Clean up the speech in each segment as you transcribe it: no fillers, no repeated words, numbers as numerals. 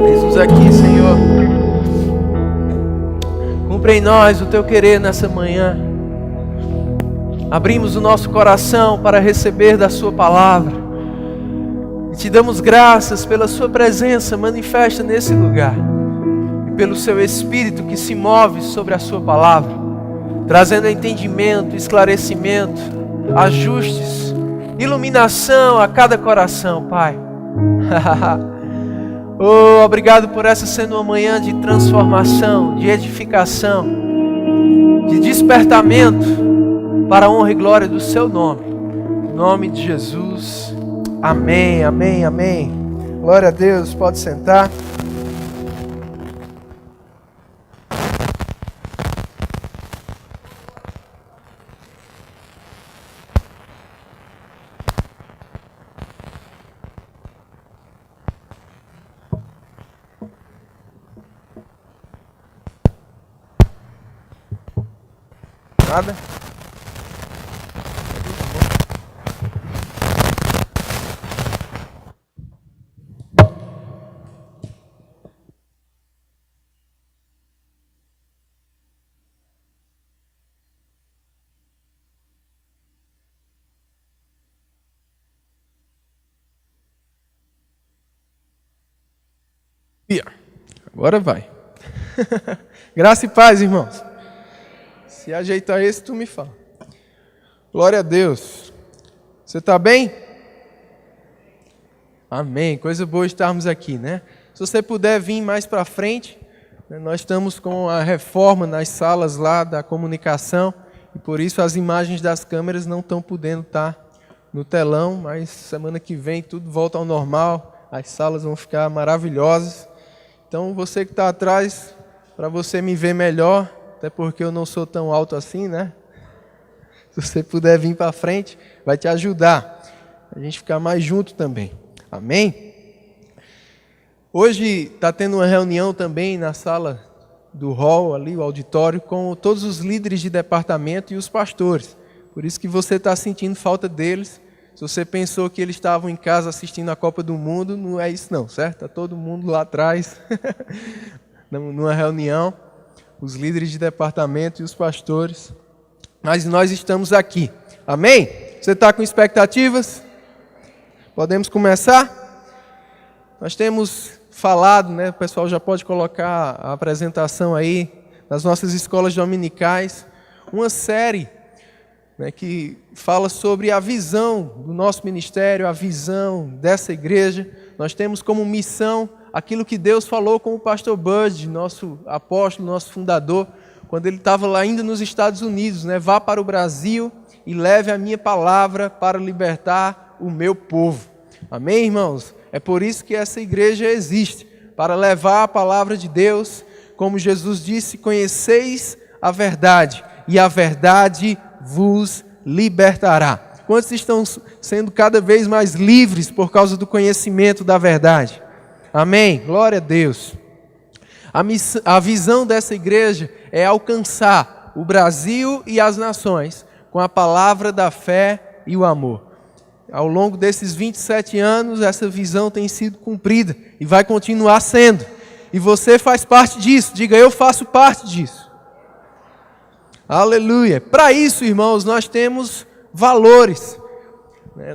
Eis-nos aqui, Senhor. Cumpre em nós o Teu querer nessa manhã. Abrimos o nosso coração para receber da Sua palavra. E Te damos graças pela Sua presença manifesta nesse lugar. E pelo Seu Espírito que se move sobre a Sua palavra, trazendo entendimento, esclarecimento, ajustes, iluminação a cada coração, Pai. Oh, obrigado por essa sendo uma manhã de transformação, de edificação, de despertamento para a honra e glória do Seu nome. Em nome de Jesus. Amém, amém, amém. Glória a Deus, pode sentar. Nada? Agora vai. Graça e paz, irmãos. Se ajeitar esse, tu me fala. Glória a Deus. Você está bem? Amém. Coisa boa estarmos aqui, né? Se você puder vir mais para frente, né, nós estamos com a reforma nas salas lá da comunicação e por isso as imagens das câmeras não estão podendo estar no telão, mas semana que vem tudo volta ao normal, as salas vão ficar maravilhosas. Então você que está atrás, para você me ver melhor, até porque eu não sou tão alto assim, né? Se você puder vir para frente, vai te ajudar a gente ficar mais junto também. Amém? Hoje está tendo uma reunião também na sala do hall, ali, o auditório, com todos os líderes de departamento e os pastores. Por isso que você está sentindo falta deles. Se você pensou que eles estavam em casa assistindo a Copa do Mundo, não é isso não, certo? Está todo mundo lá atrás, numa reunião. Os líderes de departamento e os pastores, mas nós estamos aqui, amém? Você está com expectativas? Podemos começar? Nós temos falado, né? O pessoal já pode colocar a apresentação aí, nas nossas escolas dominicais, uma série, né, que fala sobre a visão do nosso ministério, a visão dessa igreja. Nós temos como missão aquilo que Deus falou com o pastor Bud, nosso apóstolo, nosso fundador, quando ele estava lá ainda nos Estados Unidos, né? Vá para o Brasil e leve a minha palavra para libertar o meu povo. Amém, irmãos? É por isso que essa igreja existe, para levar a palavra de Deus, como Jesus disse, conheceis a verdade, e a verdade vos libertará. Quantos estão sendo cada vez mais livres por causa do conhecimento da verdade? Amém? Glória a Deus. A visão dessa igreja é alcançar o Brasil e as nações com a palavra da fé e o amor. Ao longo desses 27 anos, essa visão tem sido cumprida e vai continuar sendo. E você faz parte disso. Diga, eu faço parte disso. Aleluia. Para isso, irmãos, nós temos valores.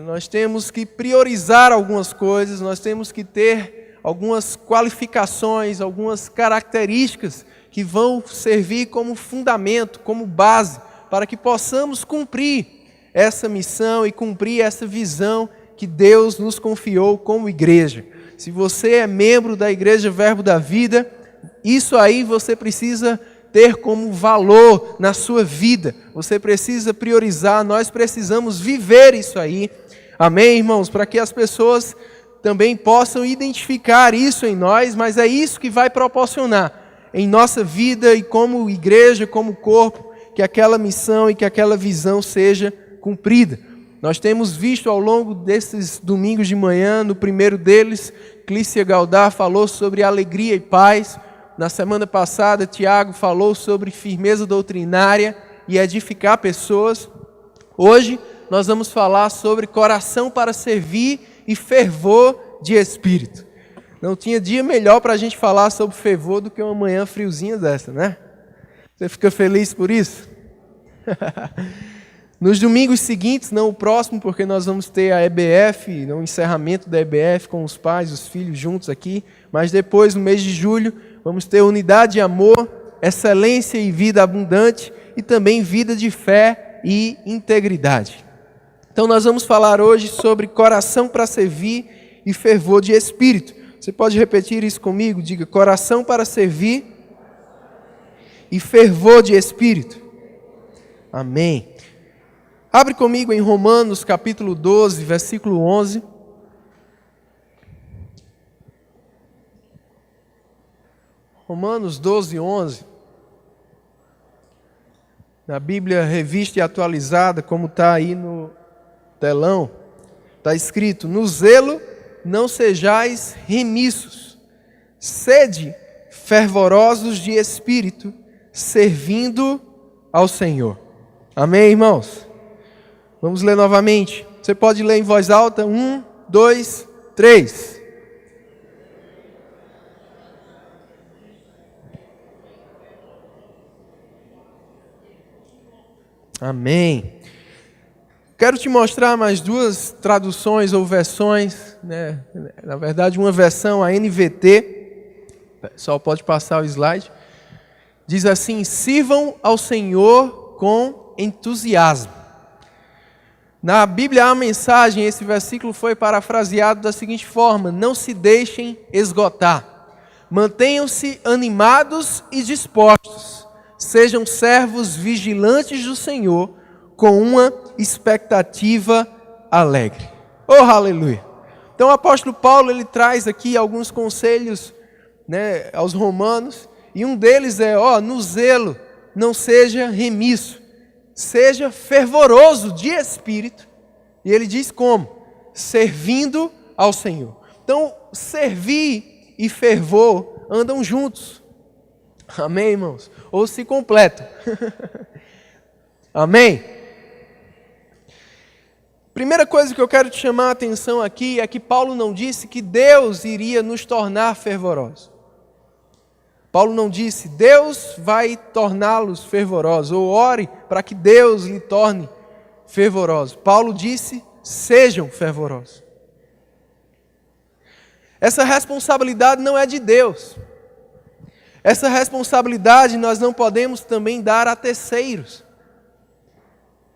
Nós temos que priorizar algumas coisas, nós temos que ter algumas qualificações, algumas características que vão servir como fundamento, como base, para que possamos cumprir essa missão e cumprir essa visão que Deus nos confiou como igreja. Se você é membro da Igreja Verbo da Vida, isso aí você precisa ter como valor na sua vida. Você precisa priorizar, nós precisamos viver isso aí. Amém, irmãos? Para que as pessoas também possam identificar isso em nós, mas é isso que vai proporcionar em nossa vida e como igreja, como corpo, que aquela missão e que aquela visão seja cumprida. Nós temos visto ao longo desses domingos de manhã, no primeiro deles, Clícia Galdar falou sobre alegria e paz. Na semana passada, Tiago falou sobre firmeza doutrinária e edificar pessoas. Hoje, nós vamos falar sobre coração para servir e fervor de espírito. Não tinha dia melhor para a gente falar sobre fervor do que uma manhã friozinha dessa, né? Você fica feliz por isso? Nos domingos seguintes, não o próximo, porque nós vamos ter a EBF, o encerramento da EBF com os pais, os filhos juntos aqui, mas depois, no mês de julho, vamos ter unidade e amor, excelência e vida abundante, e também vida de fé e integridade. Então nós vamos falar hoje sobre coração para servir e fervor de espírito. Você pode repetir isso comigo? Diga: coração para servir e fervor de espírito. Amém. Abre comigo em Romanos capítulo 12, versículo 11. Romanos 12, 11. Na Bíblia Revista e Atualizada, como está aí no telão, está escrito: no zelo não sejais remissos, sede fervorosos de espírito, servindo ao Senhor. Amém, irmãos? Vamos ler novamente. Você pode ler em voz alta. 1, 2, 3. Amém. Quero te mostrar mais duas traduções ou versões, né? Na verdade, uma versão, a NVT. Só pode passar o slide. Diz assim: sirvam ao Senhor com entusiasmo. Na Bíblia, a mensagem, esse versículo foi parafraseado da seguinte forma: não se deixem esgotar. Mantenham-se animados e dispostos. Sejam servos vigilantes do Senhor, com uma expectativa alegre. Oh, aleluia! Então o apóstolo Paulo, ele traz aqui alguns conselhos, né, aos romanos, e um deles é: no zelo não seja remisso, seja fervoroso de espírito. E ele diz como? Servindo ao Senhor. Então, servir e fervor andam juntos. Amém, irmãos? Ou se completam. Amém? Primeira coisa que eu quero te chamar a atenção aqui é que Paulo não disse que Deus iria nos tornar fervorosos. Paulo não disse: Deus vai torná-los fervorosos, ou ore para que Deus lhe torne fervorosos. Paulo disse: sejam fervorosos. Essa responsabilidade não é de Deus. Essa responsabilidade nós não podemos também dar a terceiros.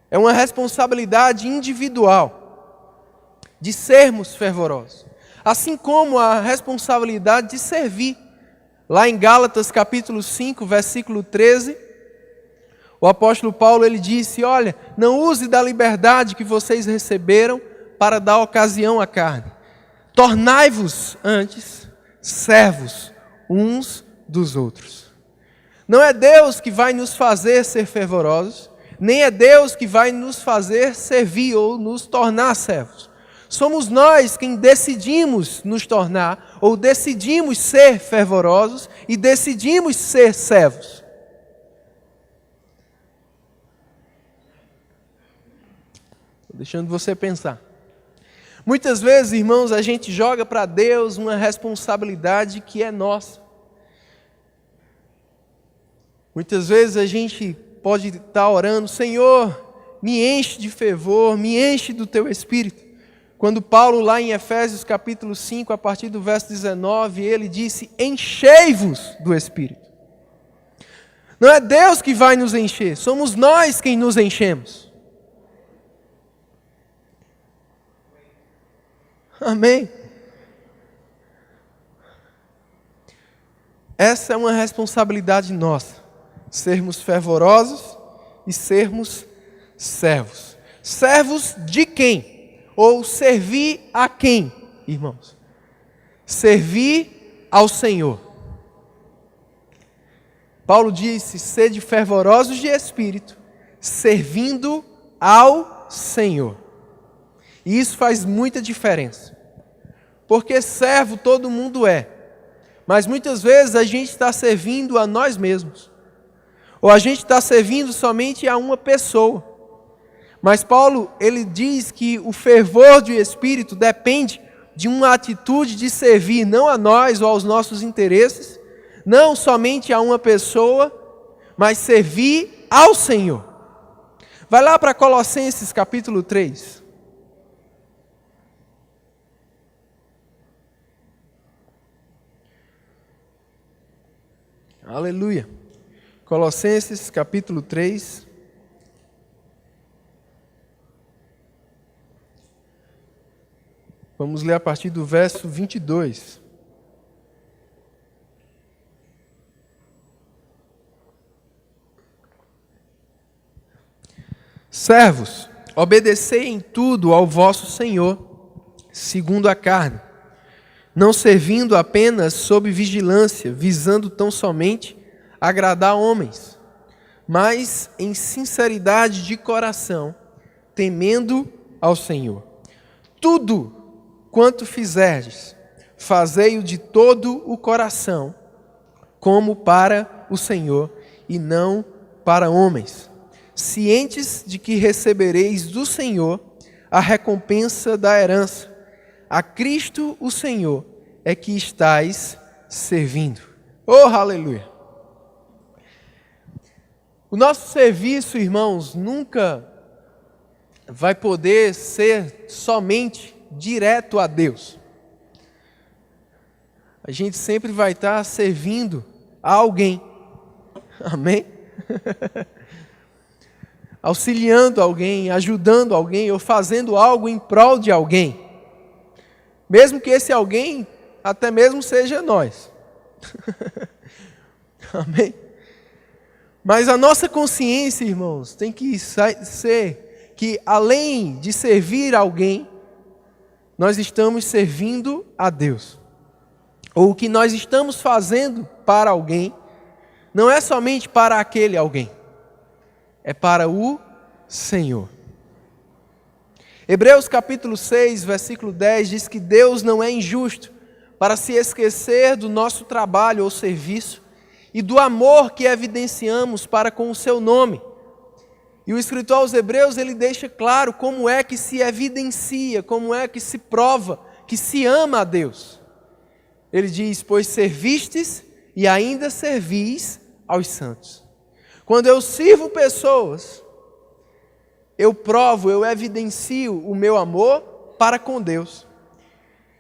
É uma responsabilidade individual de sermos fervorosos. Assim como a responsabilidade de servir. Lá em Gálatas capítulo 5, versículo 13, o apóstolo Paulo, ele disse: olha, não use da liberdade que vocês receberam para dar ocasião à carne. Tornai-vos antes servos uns dos outros. Não é Deus que vai nos fazer ser fervorosos, nem é Deus que vai nos fazer servir ou nos tornar servos. Somos nós quem decidimos nos tornar, ou decidimos ser fervorosos e decidimos ser servos. Estou deixando você pensar. Muitas vezes, irmãos, a gente joga para Deus uma responsabilidade que é nossa. Muitas vezes a gente pode estar orando: Senhor, me enche de fervor, me enche do Teu Espírito. Quando Paulo, lá em Efésios capítulo 5, a partir do verso 19, ele disse: enchei-vos do Espírito. Não é Deus que vai nos encher, somos nós quem nos enchemos. Amém? Essa é uma responsabilidade nossa, sermos fervorosos e sermos servos. Servos de quem? Ou servir a quem, irmãos? Servir ao Senhor. Paulo disse: sede fervorosos de espírito, servindo ao Senhor. E isso faz muita diferença. Porque servo todo mundo é. Mas muitas vezes a gente está servindo a nós mesmos. Ou a gente está servindo somente a uma pessoa. Mas Paulo, ele diz que o fervor do Espírito depende de uma atitude de servir não a nós ou aos nossos interesses, não somente a uma pessoa, mas servir ao Senhor. Vai lá para Colossenses capítulo 3. Aleluia. Colossenses capítulo 3. Vamos ler a partir do verso 22. Servos, obedecei em tudo ao vosso Senhor, segundo a carne, não servindo apenas sob vigilância, visando tão somente agradar homens, mas em sinceridade de coração, temendo ao Senhor. Tudo quanto fizerdes, fazei-o de todo o coração, como para o Senhor e não para homens, cientes de que recebereis do Senhor a recompensa da herança. A Cristo o Senhor é que estais servindo. Oh, aleluia! O nosso serviço, irmãos, nunca vai poder ser somente direto a Deus. A gente sempre vai estar servindo a alguém. Amém? Auxiliando alguém, ajudando alguém ou fazendo algo em prol de alguém. Mesmo que esse alguém até mesmo seja nós. Amém? Mas a nossa consciência, irmãos, tem que ser que além de servir alguém, nós estamos servindo a Deus. Ou o que nós estamos fazendo para alguém, não é somente para aquele alguém, é para o Senhor. Hebreus capítulo 6, versículo 10 diz que Deus não é injusto para se esquecer do nosso trabalho ou serviço e do amor que evidenciamos para com o seu nome. E o escritor aos Hebreus, ele deixa claro como é que se evidencia, como é que se prova que se ama a Deus. Ele diz, pois servistes e ainda servis aos santos. Quando eu sirvo pessoas, eu provo, eu evidencio o meu amor para com Deus.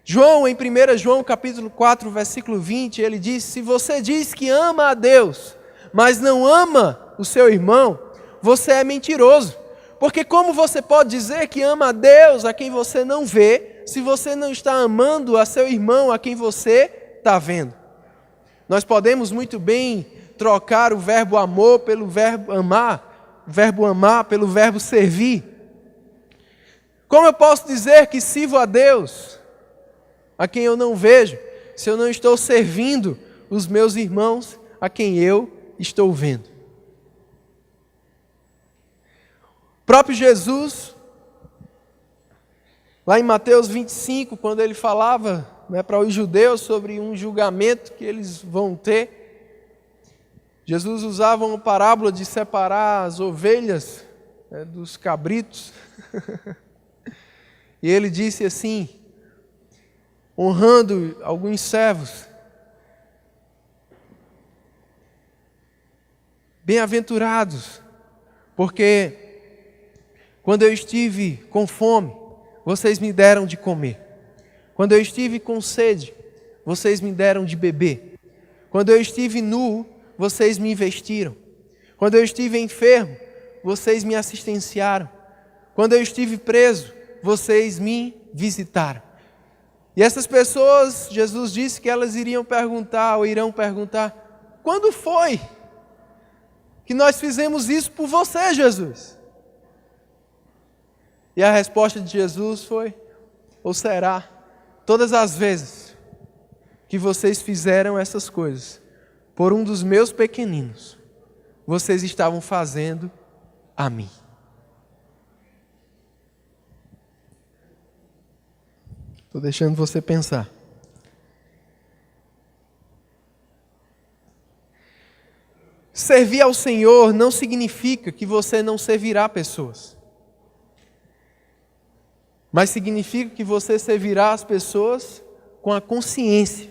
João, em 1 João capítulo 4, versículo 20, ele diz, se você diz que ama a Deus, mas não ama o seu irmão, você é mentiroso. Porque como você pode dizer que ama a Deus a quem você não vê, se você não está amando a seu irmão a quem você está vendo? Nós podemos muito bem trocar o verbo amor pelo verbo amar, o verbo amar pelo verbo servir. Como eu posso dizer que sirvo a Deus a quem eu não vejo, se eu não estou servindo os meus irmãos a quem eu estou vendo? O próprio Jesus, lá em Mateus 25, quando ele falava para os judeus sobre um julgamento que eles vão ter, Jesus usava uma parábola de separar as ovelhas dos cabritos. E ele disse assim, honrando alguns servos, bem-aventurados, porque quando eu estive com fome, vocês me deram de comer. Quando eu estive com sede, vocês me deram de beber. Quando eu estive nu, vocês me vestiram. Quando eu estive enfermo, vocês me assistenciaram. Quando eu estive preso, vocês me visitaram. E essas pessoas, Jesus disse que elas iriam perguntar, ou irão perguntar, quando foi que nós fizemos isso por você, Jesus? E a resposta de Jesus foi, ou será, todas as vezes que vocês fizeram essas coisas por um dos meus pequeninos, vocês estavam fazendo a mim. Estou deixando você pensar. Servir ao Senhor não significa que você não servirá pessoas. mas significa que você servirá as pessoas com a consciência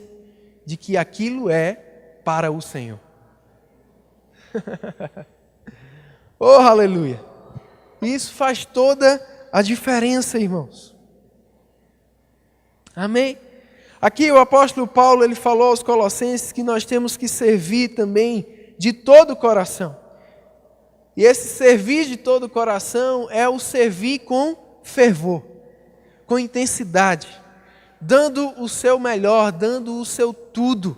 de que aquilo é para o Senhor. Oh, aleluia! Isso faz toda a diferença, irmãos. Amém? Aqui o apóstolo Paulo, ele falou aos Colossenses que nós temos que servir também de todo o coração. E esse servir de todo o coração é o servir com fervor, com intensidade, dando o seu melhor, dando o seu tudo.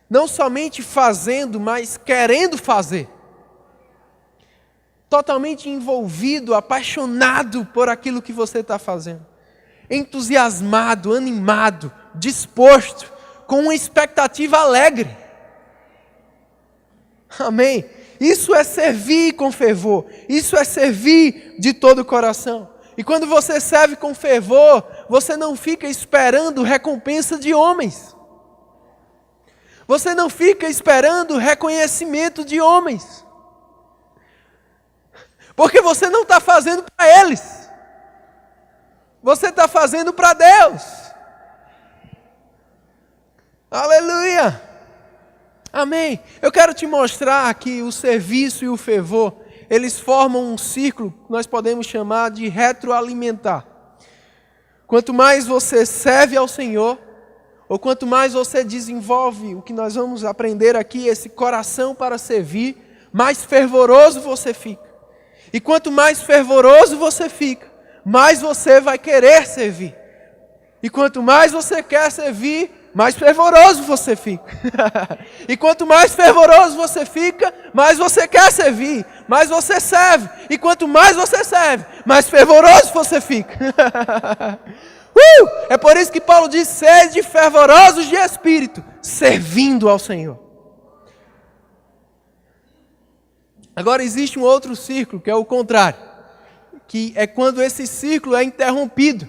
Não somente fazendo, mas querendo fazer. Totalmente envolvido, apaixonado por aquilo que você está fazendo. Entusiasmado, animado, disposto, com uma expectativa alegre. Amém? Isso é servir com fervor. Isso é servir de todo o coração. E quando você serve com fervor, você não fica esperando recompensa de homens. Você não fica esperando reconhecimento de homens. Porque você não está fazendo para eles. Você está fazendo para Deus. Aleluia! Amém. Eu quero te mostrar que o serviço e o fervor, eles formam um círculo que nós podemos chamar de retroalimentar. Quanto mais você serve ao Senhor, ou quanto mais você desenvolve o que nós vamos aprender aqui, esse coração para servir, mais fervoroso você fica. E quanto mais fervoroso você fica, mais você vai querer servir. E quanto mais você quer servir, mais fervoroso você fica. E quanto mais fervoroso você fica, mais você quer servir, mais você serve. E quanto mais você serve, mais fervoroso você fica. É por isso que Paulo diz: sede fervorosos de espírito, servindo ao Senhor. Agora existe um outro círculo, que é o contrário, que é quando esse círculo é interrompido.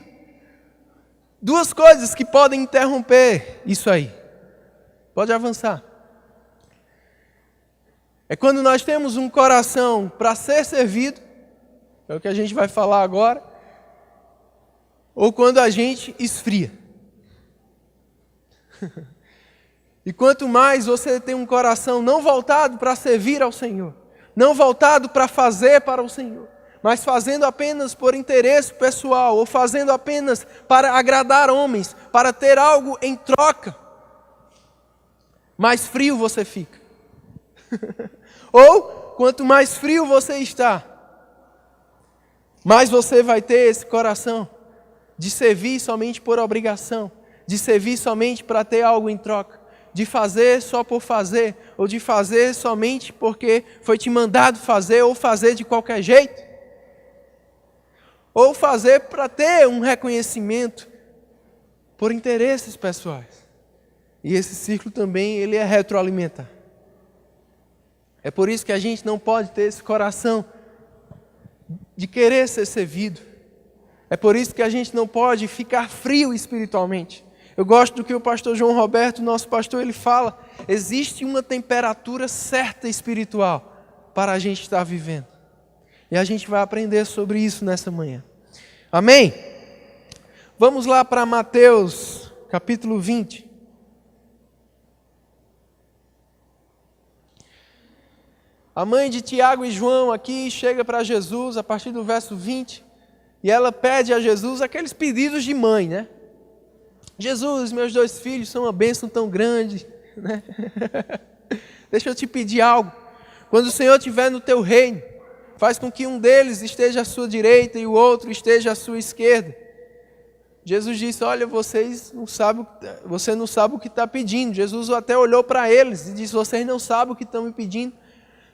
Duas coisas que podem interromper isso aí. Pode avançar. É quando nós temos um coração para ser servido, é o que a gente vai falar agora, ou quando a gente esfria. E quanto mais você tem um coração não voltado para servir ao Senhor, não voltado para fazer para o Senhor, mas fazendo apenas por interesse pessoal, ou fazendo apenas para agradar homens, para ter algo em troca, mais frio você fica. Ou, quanto mais frio você está, mais você vai ter esse coração de servir somente por obrigação, de servir somente para ter algo em troca, de fazer só por fazer, ou de fazer somente porque foi te mandado fazer, ou fazer de qualquer jeito. Ou fazer para ter um reconhecimento por interesses pessoais. E esse ciclo também, ele é retroalimentar. É por isso que a gente não pode ter esse coração de querer ser servido. É por isso que a gente não pode ficar frio espiritualmente. Eu gosto do que o pastor João Roberto, nosso pastor, ele fala. Existe uma temperatura certa espiritual para a gente estar vivendo. E a gente vai aprender sobre isso nessa manhã. Amém? Vamos lá para Mateus, capítulo 20. A mãe de Tiago e João aqui chega para Jesus a partir do verso 20. E ela pede a Jesus aqueles pedidos de mãe, né? Jesus, meus 2 filhos são uma bênção tão grande, né? Deixa eu te pedir algo. Quando o Senhor estiver no teu reino, faz com que um deles esteja à sua direita e o outro esteja à sua esquerda. Jesus disse: olha, você não sabe o que está pedindo. Jesus até olhou para eles e disse: vocês não sabem o que estão me pedindo.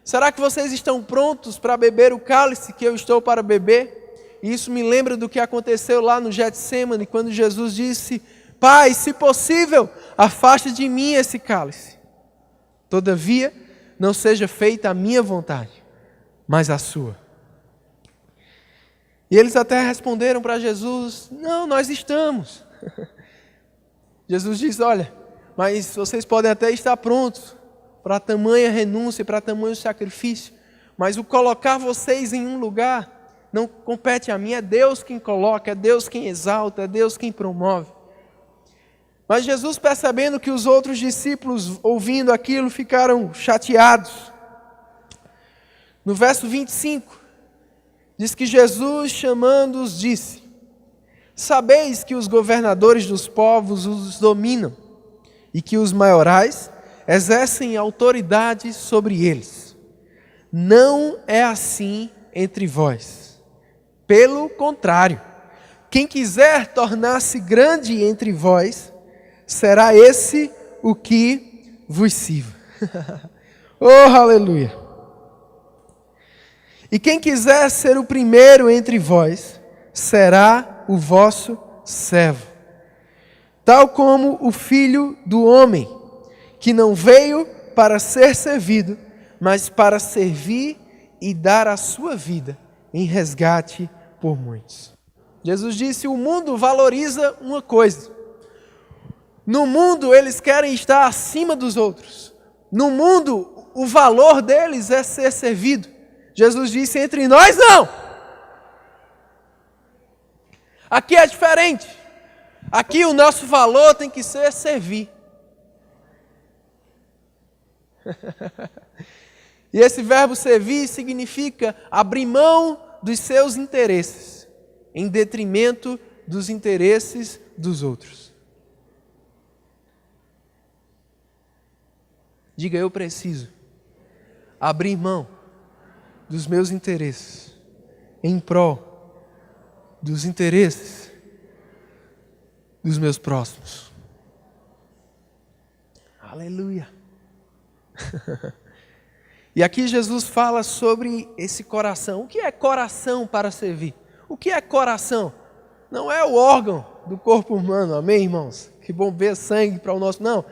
Será que vocês estão prontos para beber o cálice que eu estou para beber? E isso me lembra do que aconteceu lá no Getsêmani, quando Jesus disse: Pai, se possível, afaste de mim esse cálice. Todavia, não seja feita a minha vontade, mas a sua. E eles até responderam para Jesus: não, nós estamos. Jesus disse: olha, mas vocês podem até estar prontos para tamanha renúncia, para tamanho sacrifício, mas o colocar vocês em um lugar Não compete a mim, é Deus quem coloca, é Deus quem exalta, é Deus quem promove. Mas Jesus, percebendo que os outros discípulos, ouvindo aquilo, ficaram chateados. No verso 25, diz que Jesus, chamando-os, disse: sabeis que os governadores dos povos os dominam, e que os maiorais exercem autoridade sobre eles. Não é assim entre vós. Pelo contrário, quem quiser tornar-se grande entre vós, será esse o que vos sirva. Oh, aleluia! E quem quiser ser o primeiro entre vós, será o vosso servo. Tal como o Filho do Homem, que não veio para ser servido, mas para servir e dar a sua vida em resgate por muitos. Jesus disse: o mundo valoriza uma coisa. No mundo eles querem estar acima dos outros. No mundo o valor deles é ser servido. Jesus disse: entre nós não. Aqui é diferente. Aqui o nosso valor tem que ser servir. E esse verbo servir significa abrir mão dos seus interesses em detrimento dos interesses dos outros. Diga: eu preciso abrir mão dos meus interesses em prol dos interesses dos meus próximos. Aleluia! E aqui Jesus fala sobre esse coração. O que é coração para servir? O que é coração? Não é o órgão do corpo humano, amém, irmãos? Que bombeia sangue para o nosso... Não,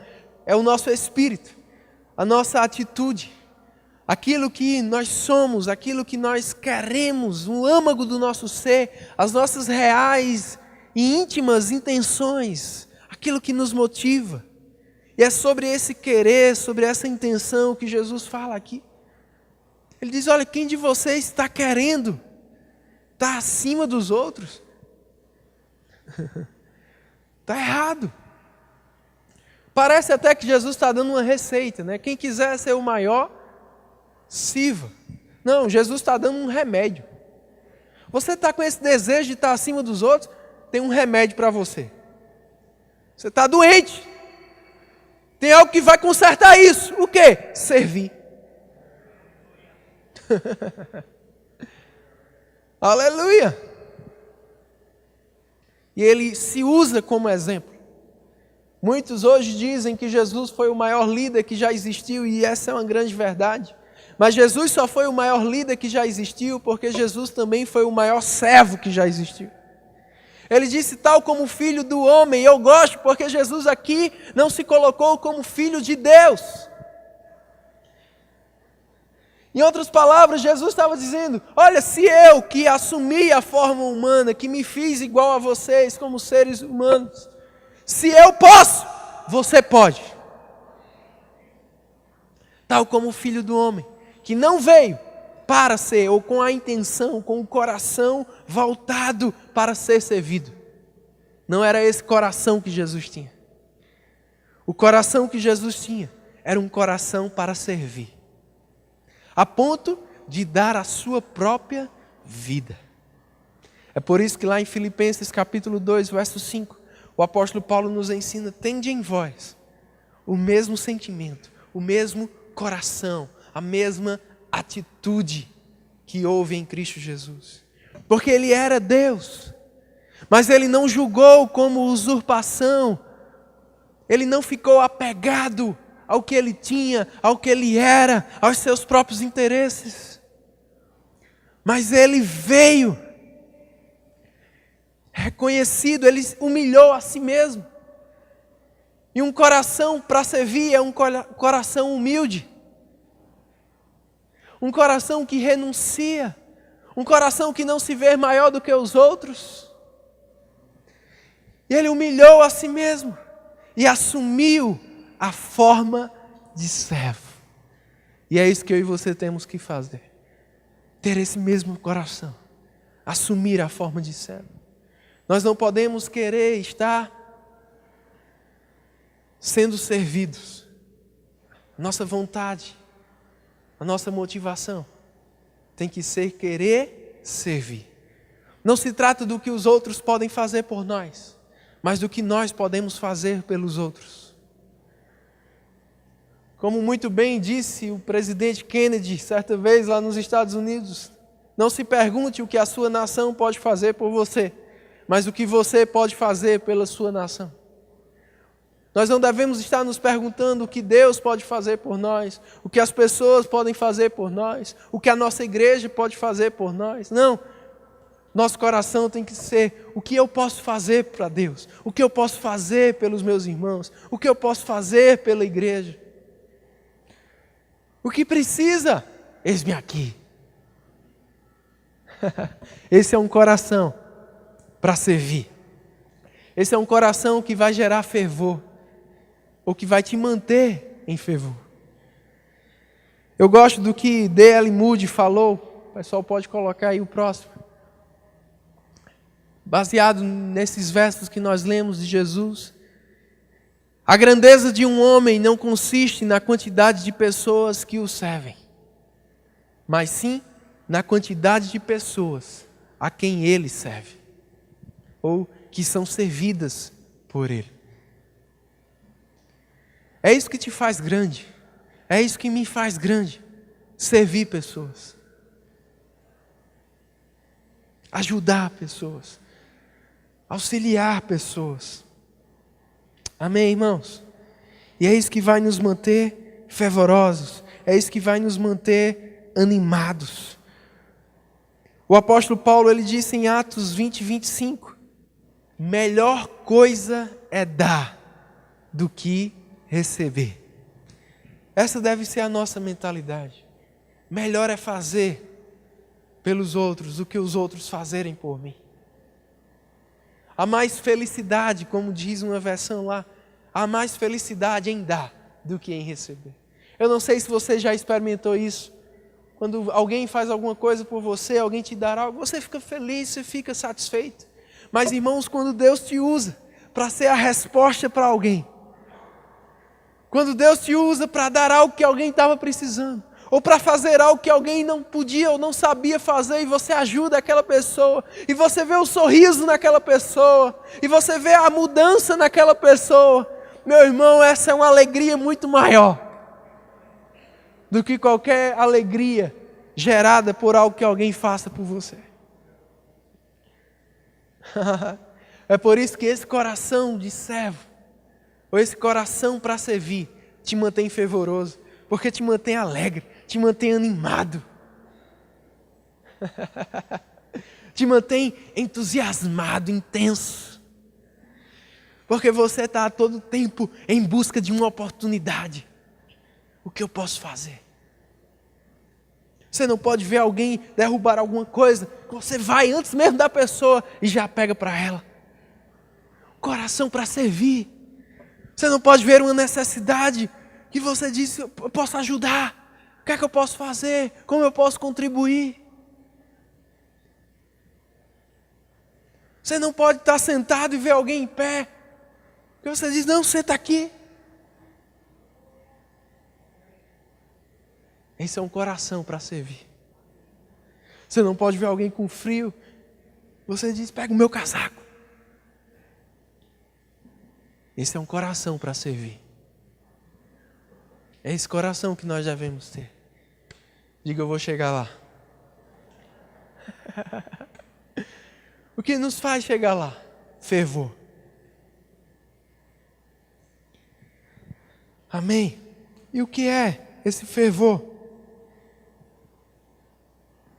é o nosso espírito, a nossa atitude, aquilo que nós somos, aquilo que nós queremos, o âmago do nosso ser, as nossas reais e íntimas intenções, aquilo que nos motiva. E é sobre esse querer, sobre essa intenção que Jesus fala aqui. Ele diz: olha, quem de vocês está querendo estar acima dos outros? Está errado. Parece até que Jesus está dando uma receita, né? Quem quiser ser o maior, sirva. Não, Jesus está dando um remédio. Você está com esse desejo de estar acima dos outros? Tem um remédio para você. Você está doente. Tem algo que vai consertar isso. O quê? Servir. Aleluia! E ele se usa como exemplo. Muitos hoje dizem que Jesus foi o maior líder que já existiu, e essa é uma grande verdade. Mas Jesus só foi o maior líder que já existiu porque Jesus também foi o maior servo que já existiu. Ele disse: tal como o Filho do Homem. E eu gosto porque Jesus aqui não se colocou como Filho de Deus. Em outras palavras, Jesus estava dizendo: olha, se eu que assumi a forma humana, que me fiz igual a vocês como seres humanos, se eu posso, você pode. Tal como o Filho do Homem, que não veio para ser, ou com a intenção, com o coração voltado para ser servido. Não era esse coração que Jesus tinha. O coração que Jesus tinha era um coração para servir, a ponto de dar a sua própria vida. É por isso que lá em Filipenses capítulo 2, verso 5, o apóstolo Paulo nos ensina: tende em vós o mesmo sentimento, o mesmo coração, a mesma atitude que houve em Cristo Jesus. Porque Ele era Deus, mas Ele não julgou como usurpação, Ele não ficou apegado ao que Ele tinha, ao que Ele era, aos seus próprios interesses. Mas Ele veio reconhecido, Ele humilhou a si mesmo. E um coração para servir é um coração humilde. Um coração que renuncia. Um coração que não se vê maior do que os outros. E Ele humilhou a si mesmo. E assumiu a forma de servo. E é isso que eu e você temos que fazer. Ter esse mesmo coração. assumir a forma de servo. Nós não podemos querer estar sendo servidos. Nossa vontade, a nossa motivação tem que ser querer servir. Não se trata do que os outros podem fazer por nós, mas do que nós podemos fazer pelos outros. Como muito bem disse o presidente Kennedy, certa vez lá nos Estados Unidos, não se pergunte o que a sua nação pode fazer por você, mas o que você pode fazer pela sua nação. Nós não devemos estar nos perguntando o que Deus pode fazer por nós, o que as pessoas podem fazer por nós, o que a nossa igreja pode fazer por nós. Não. Nosso coração tem que ser o que eu posso fazer para Deus, o que eu posso fazer pelos meus irmãos, o que eu posso fazer pela igreja. O que precisa? Eis-me aqui. Esse é um coração para servir. Esse é um coração que vai gerar fervor, ou que vai te manter em fervor. Eu gosto do que D.L. Moody falou, o pessoal pode colocar aí o próximo. Baseado nesses versos que nós lemos de Jesus. A grandeza de um homem não consiste na quantidade de pessoas que o servem, mas sim na quantidade de pessoas a quem ele serve, ou que são servidas por ele. É isso que te faz grande, é isso que me faz grande, servir pessoas, ajudar pessoas, auxiliar pessoas. Amém, irmãos? E é isso que vai nos manter fervorosos, é isso que vai nos manter animados. O apóstolo Paulo, ele disse em Atos 20, 25, melhor coisa é dar do que receber. Essa deve ser a nossa mentalidade. Melhor é fazer pelos outros do que os outros fazerem por mim. Há mais felicidade, como diz uma versão lá, há mais felicidade em dar do que em receber. Eu não sei se você já experimentou isso. Quando alguém faz alguma coisa por você, alguém te dá algo, você fica feliz, você fica satisfeito. Mas, irmãos, quando Deus te usa para ser a resposta para alguém, quando Deus te usa para dar algo que alguém estava precisando, ou para fazer algo que alguém não podia ou não sabia fazer, e você ajuda aquela pessoa, e você vê o sorriso naquela pessoa, e você vê a mudança naquela pessoa, meu irmão, essa é uma alegria muito maior do que qualquer alegria gerada por algo que alguém faça por você. É por isso que esse coração de servo, ou esse coração para servir, te mantém fervoroso, porque te mantém alegre, te mantém animado, te mantém entusiasmado, intenso, porque você está a todo tempo em busca de uma oportunidade. O que eu posso fazer? Você não pode ver alguém derrubar alguma coisa, você vai antes mesmo da pessoa e já pega para ela. Coração para servir. Você não pode ver uma necessidade que você diz, eu posso ajudar. O que é que eu posso fazer? Como eu posso contribuir? Você não pode estar sentado e ver alguém em pé. E você diz, não, senta aqui. Esse é um coração para servir. Você não pode ver alguém com frio. Você diz, pega o meu casaco. Esse é um coração para servir. É esse coração que nós devemos ter. Diga, eu vou chegar lá. O que nos faz chegar lá? Fervor. Amém? E o que é esse fervor?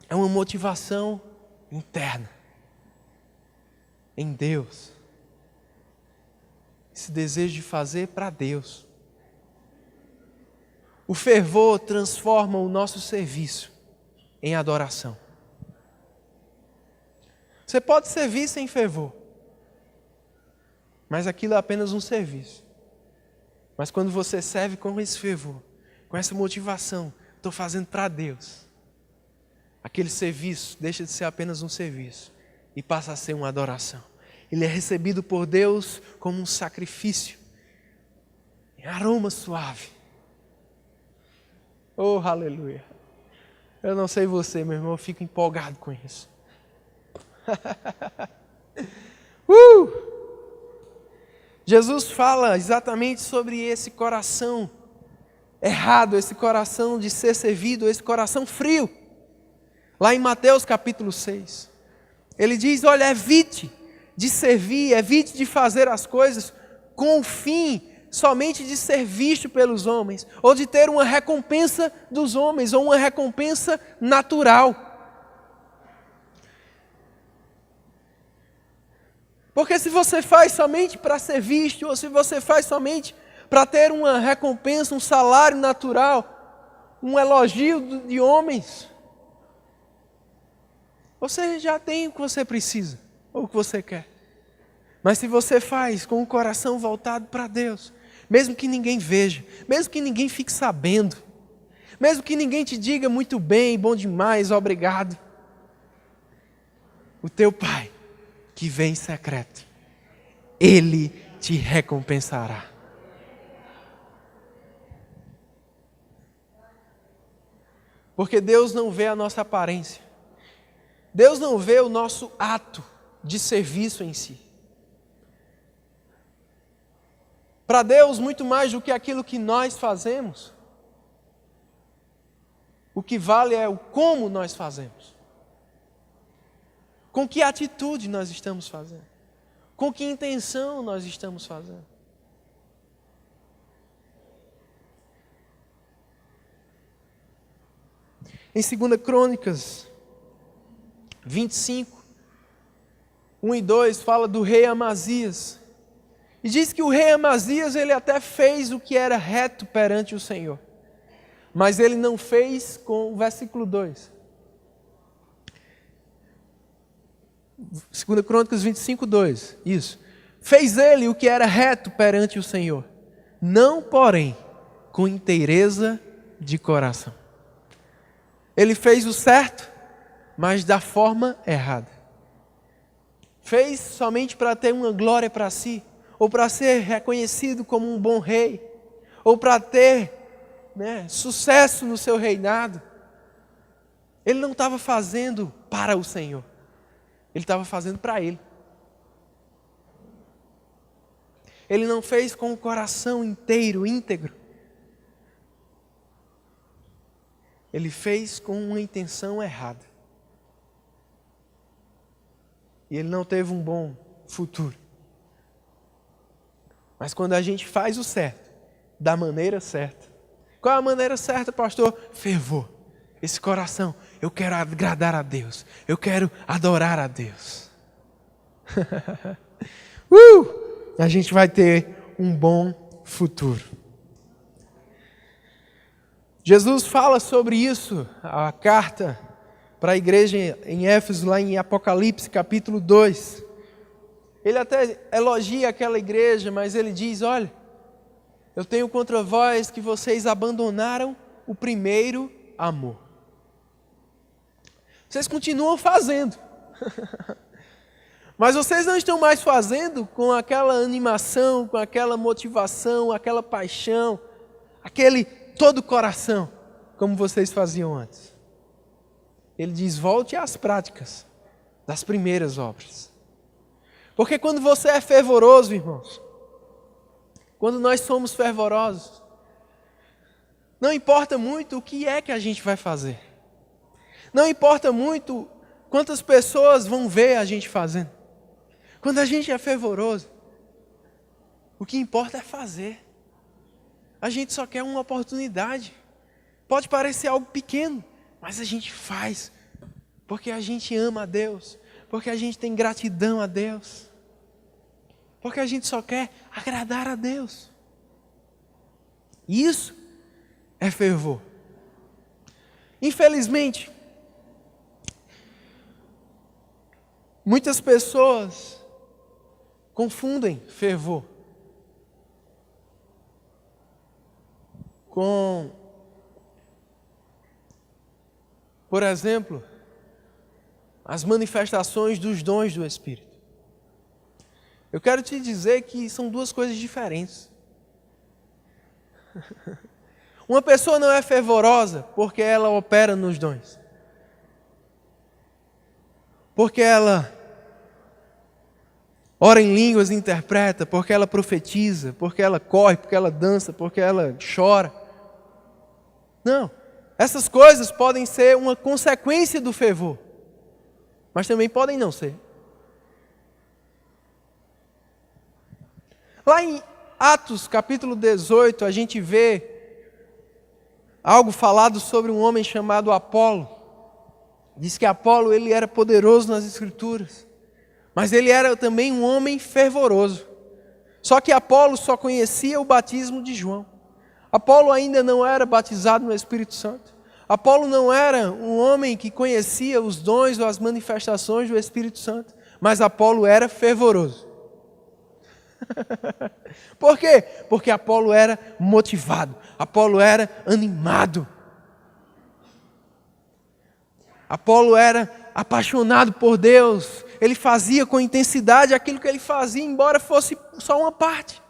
É uma motivação interna em Deus. Esse desejo de fazer para Deus. O fervor transforma o nosso serviço em adoração. Você pode servir sem fervor, mas aquilo é apenas um serviço. Mas quando você serve com esse fervor, com essa motivação, estou fazendo para Deus, aquele serviço deixa de ser apenas um serviço e passa a ser uma adoração. Ele é recebido por Deus como um sacrifício, em aroma suave. Oh, aleluia! Eu não sei você, meu irmão, eu fico empolgado com isso. Jesus fala exatamente sobre esse coração errado, esse coração de ser servido, esse coração frio. Lá em Mateus capítulo 6. Ele diz, olha, evite de servir, evite de fazer as coisas com o fim somente de ser visto pelos homens, ou de ter uma recompensa dos homens, ou uma recompensa natural. Porque se você faz somente para ser visto, ou se você faz somente para ter uma recompensa, um salário natural, um elogio de homens, você já tem o que você precisa, ou o que você quer. Mas se você faz com o coração voltado para Deus, mesmo que ninguém veja, mesmo que ninguém fique sabendo, mesmo que ninguém te diga muito bem, bom demais, obrigado, o teu Pai, que vem em secreto, Ele te recompensará. Porque Deus não vê a nossa aparência. Deus não vê o nosso ato de serviço em si. Para Deus, muito mais do que aquilo que nós fazemos, o que vale é o como nós fazemos. Com que atitude nós estamos fazendo? Com que intenção nós estamos fazendo? Em 2 Crônicas 25, 1 e 2, fala do rei Amazias. E diz que o rei Amazias, ele até fez o que era reto perante o Senhor. Mas ele não fez com o versículo 2. 2 Crônicas 25, 2. Isso. Fez ele o que era reto perante o Senhor. Não, porém, com inteireza de coração. Ele fez o certo, mas da forma errada. Fez somente para ter uma glória para si, ou para ser reconhecido como um bom rei, ou para ter sucesso no seu reinado. Ele não estava fazendo para o Senhor, ele estava fazendo para ele. Ele não fez com o coração inteiro, íntegro. Ele fez com uma intenção errada. E ele não teve um bom futuro. Mas quando a gente faz o certo, da maneira certa. Qual é a maneira certa, pastor? Fervor. Esse coração, eu quero agradar a Deus. Eu quero adorar a Deus. A gente vai ter um bom futuro. Jesus fala sobre isso, a carta para a igreja em Éfeso, lá em Apocalipse, capítulo 2. Ele até elogia aquela igreja, mas ele diz, olha, eu tenho contra vós que vocês abandonaram o primeiro amor. Vocês continuam fazendo, mas vocês não estão mais fazendo com aquela animação, com aquela motivação, aquela paixão, aquele todo o coração, como vocês faziam antes. Ele diz, volte às práticas das primeiras obras. Porque quando você é fervoroso, irmãos, quando nós somos fervorosos, não importa muito o que é que a gente vai fazer. Não importa muito quantas pessoas vão ver a gente fazendo. Quando a gente é fervoroso, o que importa é fazer. A gente só quer uma oportunidade. Pode parecer algo pequeno, mas a gente faz. Porque a gente ama a Deus. Porque a gente tem gratidão a Deus. Porque a gente só quer agradar a Deus. Isso é fervor. Infelizmente, muitas pessoas confundem fervor com, por exemplo, as manifestações dos dons do Espírito. Eu quero te dizer que são duas coisas diferentes. Uma pessoa não é fervorosa porque ela opera nos dons. Porque ela ora em línguas e interpreta, porque ela profetiza, porque ela corre, porque ela dança, porque ela chora. Não, essas coisas podem ser uma consequência do fervor, mas também podem não ser. Lá em Atos capítulo 18, a gente vê algo falado sobre um homem chamado Apolo. Diz que Apolo ele era poderoso nas Escrituras, mas ele era também um homem fervoroso. Só que Apolo só conhecia o batismo de João. Apolo ainda não era batizado no Espírito Santo. Apolo não era um homem que conhecia os dons ou as manifestações do Espírito Santo, mas Apolo era fervoroso. Por quê? Porque Apolo era motivado, Apolo era animado. Apolo era apaixonado por Deus, ele fazia com intensidade aquilo que ele fazia, embora fosse só uma parte.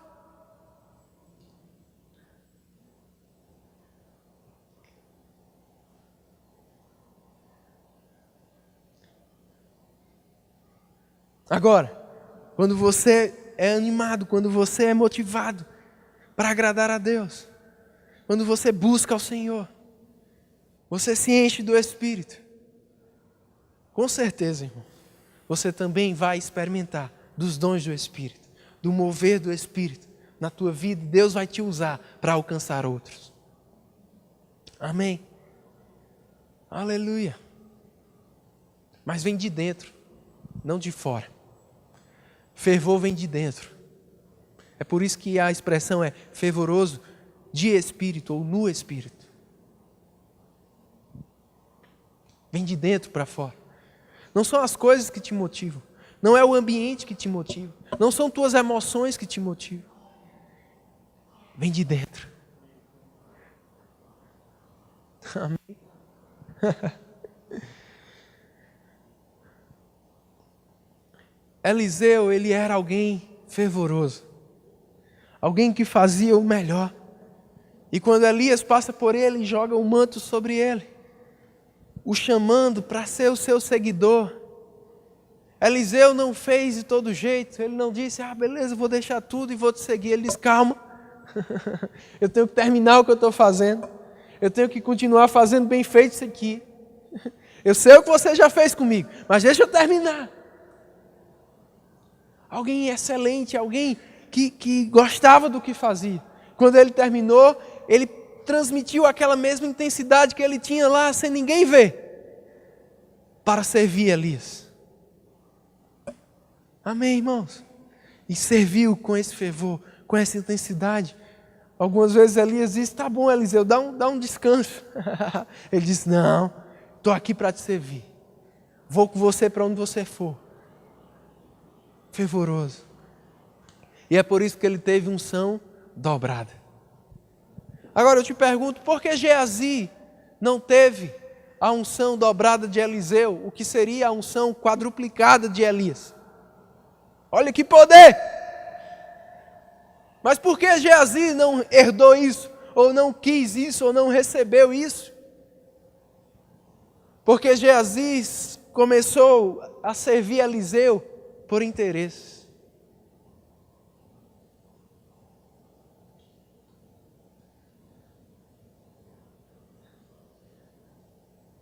Agora, quando você é animado, quando você é motivado para agradar a Deus, quando você busca ao Senhor, você se enche do Espírito, com certeza, irmão, você também vai experimentar dos dons do Espírito, do mover do Espírito na tua vida. Deus vai te usar para alcançar outros. Amém? Aleluia. Mas vem de dentro, não de fora. Fervor vem de dentro. É por isso que a expressão é fervoroso de espírito ou no espírito. Vem de dentro para fora. Não são as coisas que te motivam. Não é o ambiente que te motiva. Não são tuas emoções que te motivam. Vem de dentro. Amém. Eliseu, ele era alguém fervoroso. Alguém que fazia o melhor. E quando Elias passa por ele, joga um manto sobre ele, o chamando para ser o seu seguidor. Eliseu não fez de todo jeito. Ele não disse, beleza, vou deixar tudo e vou te seguir. Ele disse, calma. Eu tenho que terminar o que eu estou fazendo. Eu tenho que continuar fazendo bem feito isso aqui. Eu sei o que você já fez comigo, mas deixa eu terminar. Alguém excelente, alguém que gostava do que fazia. Quando ele terminou, ele transmitiu aquela mesma intensidade que ele tinha lá, sem ninguém ver, para servir Elias. Amém, irmãos? E serviu com esse fervor, com essa intensidade. Algumas vezes Elias disse, tá bom, Eliseu, dá um descanso. Ele disse, não, estou aqui para te servir. Vou com você para onde você for. Fervoroso. E é por isso que ele teve unção dobrada. Agora eu te pergunto, por que Geazi não teve a unção dobrada de Eliseu, o que seria a unção quadruplicada de Elias? Olha que poder! Mas por que Geazi não herdou isso, ou não quis isso, ou não recebeu isso? Porque Geazi começou a servir Eliseu por interesse.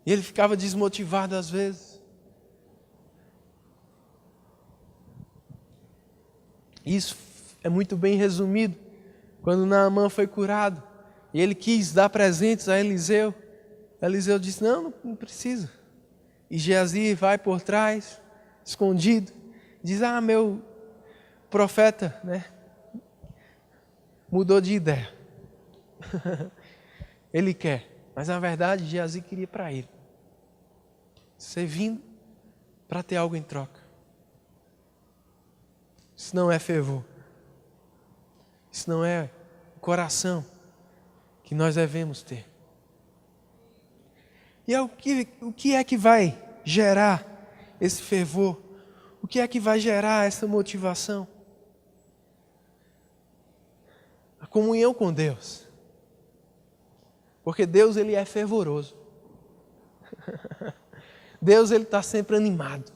E ele ficava desmotivado às vezes. Isso é muito bem resumido quando Naamã foi curado e ele quis dar presentes a Eliseu. Eliseu disse, não precisa. E Geazi vai por trás, escondido, diz, meu profeta, mudou de ideia. Ele quer, mas na verdade Geazi queria para ele. Servindo para ter algo em troca. Isso não é fervor. Isso não é o coração que nós devemos ter. E o que é que vai gerar esse fervor? O que é que vai gerar essa motivação? A comunhão com Deus. Porque Deus, Ele é fervoroso. Deus, Ele está sempre animado.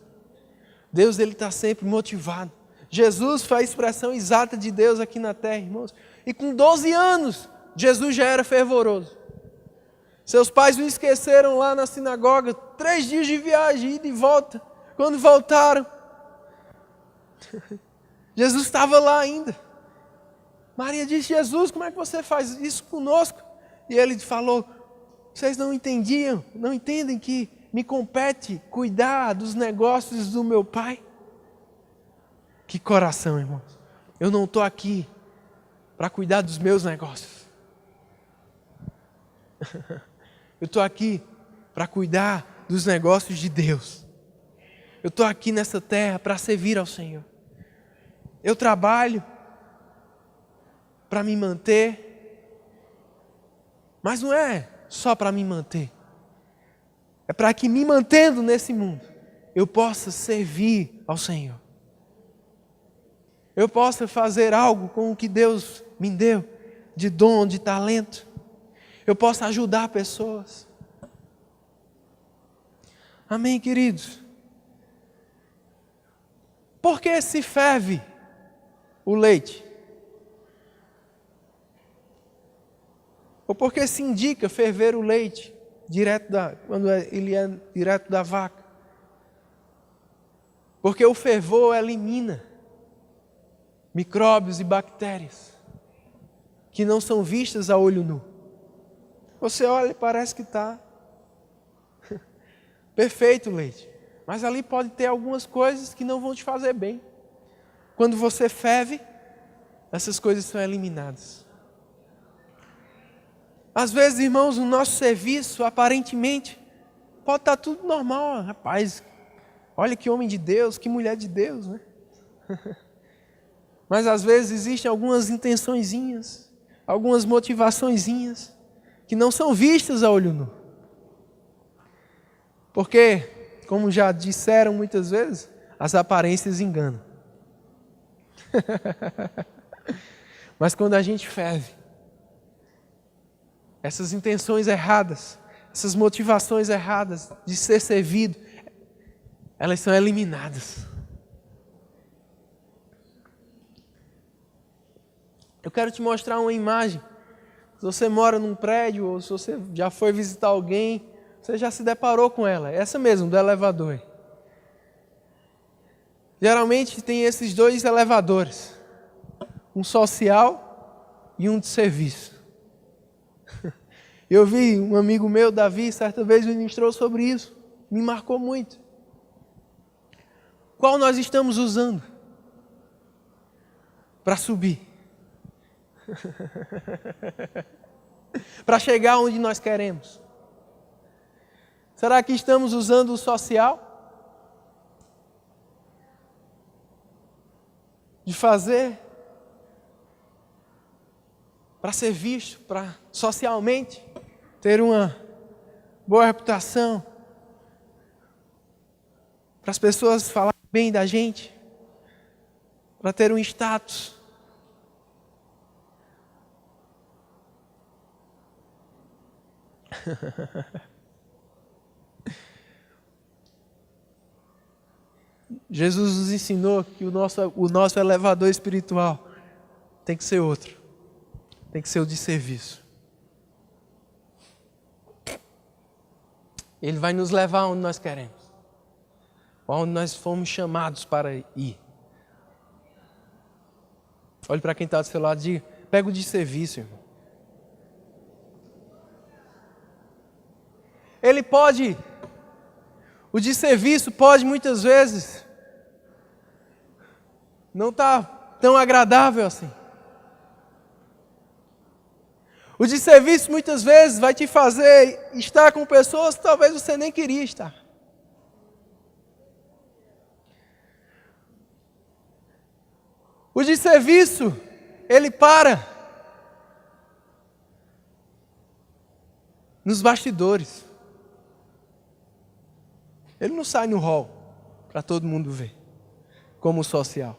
Deus, Ele está sempre motivado. Jesus foi a expressão exata de Deus aqui na terra, irmãos. E com 12 anos, Jesus já era fervoroso. Seus pais o esqueceram lá na sinagoga, 3 dias de viagem, ida e volta. Quando voltaram, Jesus estava lá ainda. Maria disse: Jesus, como é que você faz isso conosco? E ele falou: vocês não entendiam, não entendem que me compete cuidar dos negócios do meu pai? Que coração, irmãos. Eu não estou aqui para cuidar dos meus negócios. Eu estou aqui para cuidar dos negócios de Deus. Eu estou aqui nessa terra para servir ao Senhor. Eu trabalho para me manter, mas não é só para me manter. É para que, me mantendo nesse mundo, eu possa servir ao Senhor. Eu possa fazer algo com o que Deus me deu, de dom, de talento. Eu possa ajudar pessoas. Amém, queridos? Por que se ferve o leite? Ou por que se indica ferver o leite quando ele é direto da vaca? Porque o fervor elimina micróbios e bactérias que não são vistas a olho nu. Você olha e parece que está perfeito o leite. Mas ali pode ter algumas coisas que não vão te fazer bem. Quando você ferve, essas coisas são eliminadas. Às vezes, irmãos, no nosso serviço, aparentemente, pode estar tudo normal. Rapaz, olha que homem de Deus, que mulher de Deus, né? Mas às vezes existem algumas intençõezinhas, algumas motivaçõezinhas, que não são vistas a olho nu. Porque, como já disseram muitas vezes, as aparências enganam. Mas quando a gente ferve, essas intenções erradas, essas motivações erradas de ser servido, elas são eliminadas. Eu quero te mostrar uma imagem. Se você mora num prédio ou se você já foi visitar alguém, você já se deparou com ela. Essa mesmo, do elevador. Geralmente tem esses 2 elevadores. Um social e um de serviço. Eu vi um amigo meu, Davi, certa vez ministrou sobre isso. Me marcou muito. Qual nós estamos usando para subir? Para chegar onde nós queremos? Será que estamos usando o social? De fazer para ser visto, para socialmente ter uma boa reputação, para as pessoas falarem bem da gente, para ter um status? Jesus nos ensinou que o nosso elevador espiritual tem que ser outro. Tem que ser o de serviço. Ele vai nos levar onde nós queremos. Onde nós fomos chamados para ir. Olhe para quem está do seu lado e diga: pega o de serviço, irmão. O de serviço pode muitas vezes não estar tão agradável assim. O de serviço muitas vezes vai te fazer estar com pessoas que talvez você nem queria estar. O de serviço, ele para nos bastidores. Ele não sai no hall. para todo mundo ver, como social.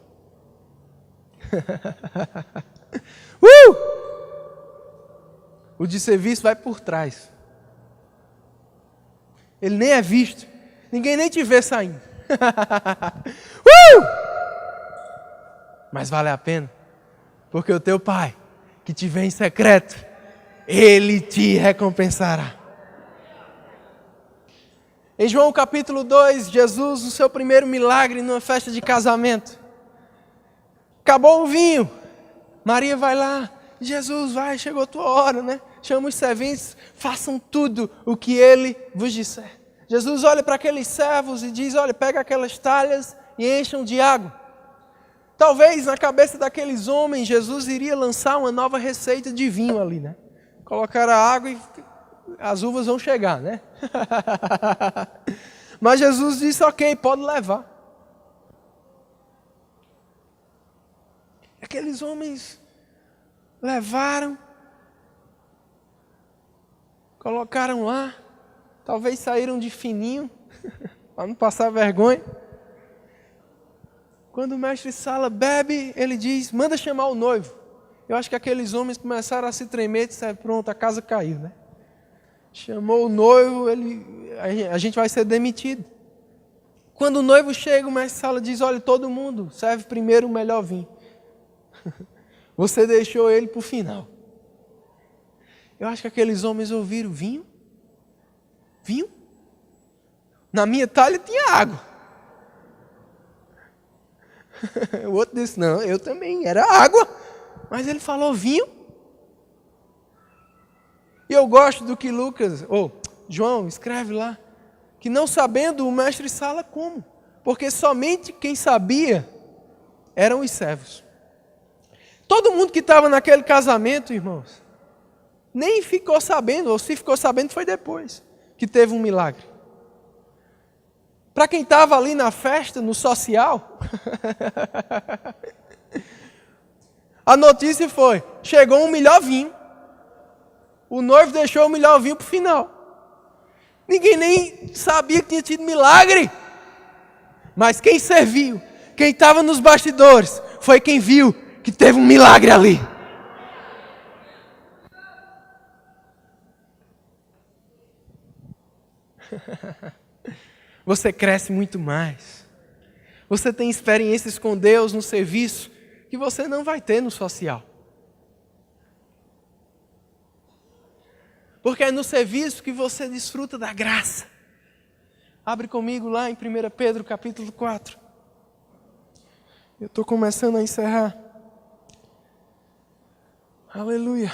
O de serviço vai por trás. Ele nem é visto. Ninguém nem te vê saindo. Mas vale a pena. Porque o teu Pai, que te vê em secreto, Ele te recompensará. Em João capítulo 2, Jesus, o seu primeiro milagre numa festa de casamento. Acabou o vinho. Maria vai lá. Jesus, vai, chegou a tua hora, né? Chama os serventes, façam tudo o que Ele vos disser. Jesus olha para aqueles servos e diz, olha, pega aquelas talhas e encham de água. Talvez na cabeça daqueles homens, Jesus iria lançar uma nova receita de vinho ali, né? Colocar a água e as uvas vão chegar, né? Mas Jesus disse, ok, pode levar. Aqueles homens levaram, colocaram lá, talvez saíram de fininho, para não passar vergonha. Quando o mestre Sala bebe, ele diz, manda chamar o noivo. Eu acho que aqueles homens começaram a se tremer e disseram, pronto, a casa caiu, né? Chamou o noivo, a gente vai ser demitido. Quando o noivo chega, o mestre Sala diz, olha, todo mundo serve primeiro o melhor vinho. Você deixou ele para o final. Eu acho que aqueles homens ouviram, vinho? Vinho? Na minha talha tinha água. O outro disse, não, eu também, era água. Mas ele falou vinho. E eu gosto do que João escreve lá, que não sabendo o mestre Sala como. Porque somente quem sabia eram os servos. Todo mundo que estava naquele casamento, irmãos, nem ficou sabendo, ou se ficou sabendo foi depois que teve um milagre. Para quem estava ali na festa, no social, a notícia foi, chegou um melhor vinho, o noivo deixou o melhor vinho para o final. Ninguém nem sabia que tinha tido milagre, mas quem serviu, quem estava nos bastidores, foi quem viu que teve um milagre ali. Você cresce muito mais. Você tem experiências com Deus no serviço que você não vai ter no social. Porque é no serviço que você desfruta da graça. Abre comigo lá em 1 Pedro capítulo 4. Eu estou começando a encerrar. Aleluia.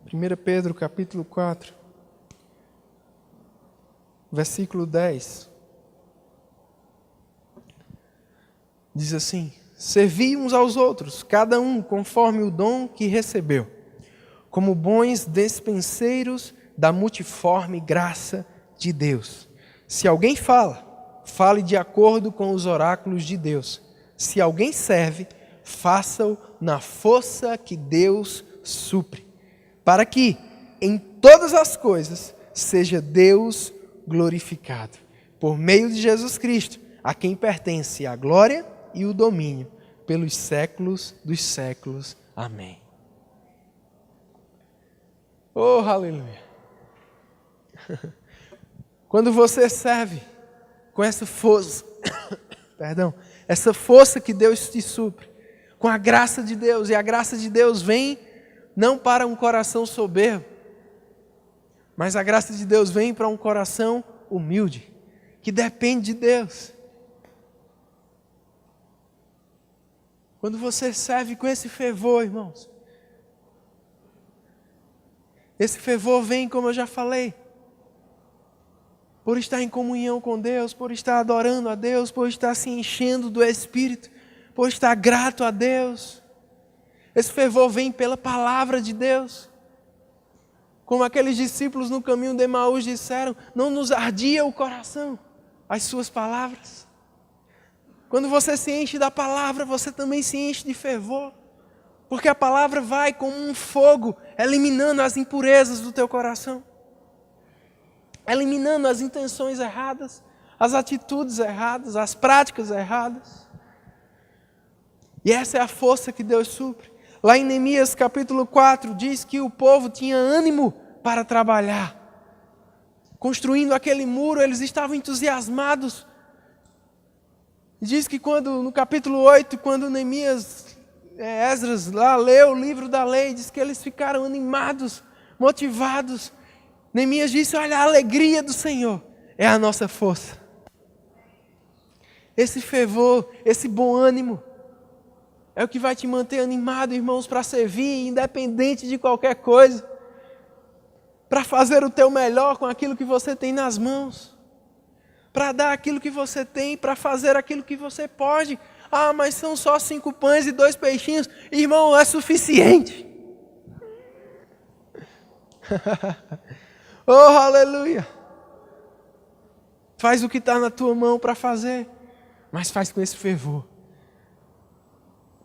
Primeira Pedro capítulo 4, versículo 10. Diz assim: servi uns aos outros, cada um conforme o dom que recebeu, como bons despenseiros da multiforme graça de Deus. Se alguém fala, fale de acordo com os oráculos de Deus. Se alguém serve, faça-o na força que Deus supre, para que em todas as coisas seja Deus glorificado, por meio de Jesus Cristo, a quem pertence a glória e o domínio pelos séculos dos séculos. Amém. Oh, aleluia. Quando você serve com essa força, essa força que Deus te supre, com a graça de Deus, e a graça de Deus vem não para um coração soberbo, mas a graça de Deus vem para um coração humilde, que depende de Deus. Quando você serve com esse fervor, irmãos, esse fervor vem, como eu já falei, por estar em comunhão com Deus, por estar adorando a Deus, por estar se enchendo do Espírito, por estar grato a Deus. Esse fervor vem pela palavra de Deus. Como aqueles discípulos no caminho de Emaús disseram, não nos ardia o coração. as suas palavras. Quando você se enche da palavra, você também se enche de fervor. Porque a palavra vai como um fogo, eliminando as impurezas do teu coração. Eliminando as intenções erradas, as atitudes erradas, as práticas erradas. E essa é a força que Deus supre. Lá em Neemias capítulo 4, diz que o povo tinha ânimo para trabalhar. Construindo aquele muro, eles estavam entusiasmados. Diz que no capítulo 8, quando Neemias, Esdras lá leu o livro da lei, diz que eles ficaram animados, motivados. Neemias disse, olha, a alegria do Senhor é a nossa força. Esse fervor, esse bom ânimo, é o que vai te manter animado, irmãos, para servir, independente de qualquer coisa. Para fazer o teu melhor com aquilo que você tem nas mãos. Para dar aquilo que você tem, para fazer aquilo que você pode. Ah, mas são só 5 pães e 2 peixinhos. Irmão, é suficiente. Oh, aleluia. Faz o que está na tua mão para fazer, mas faz com esse fervor.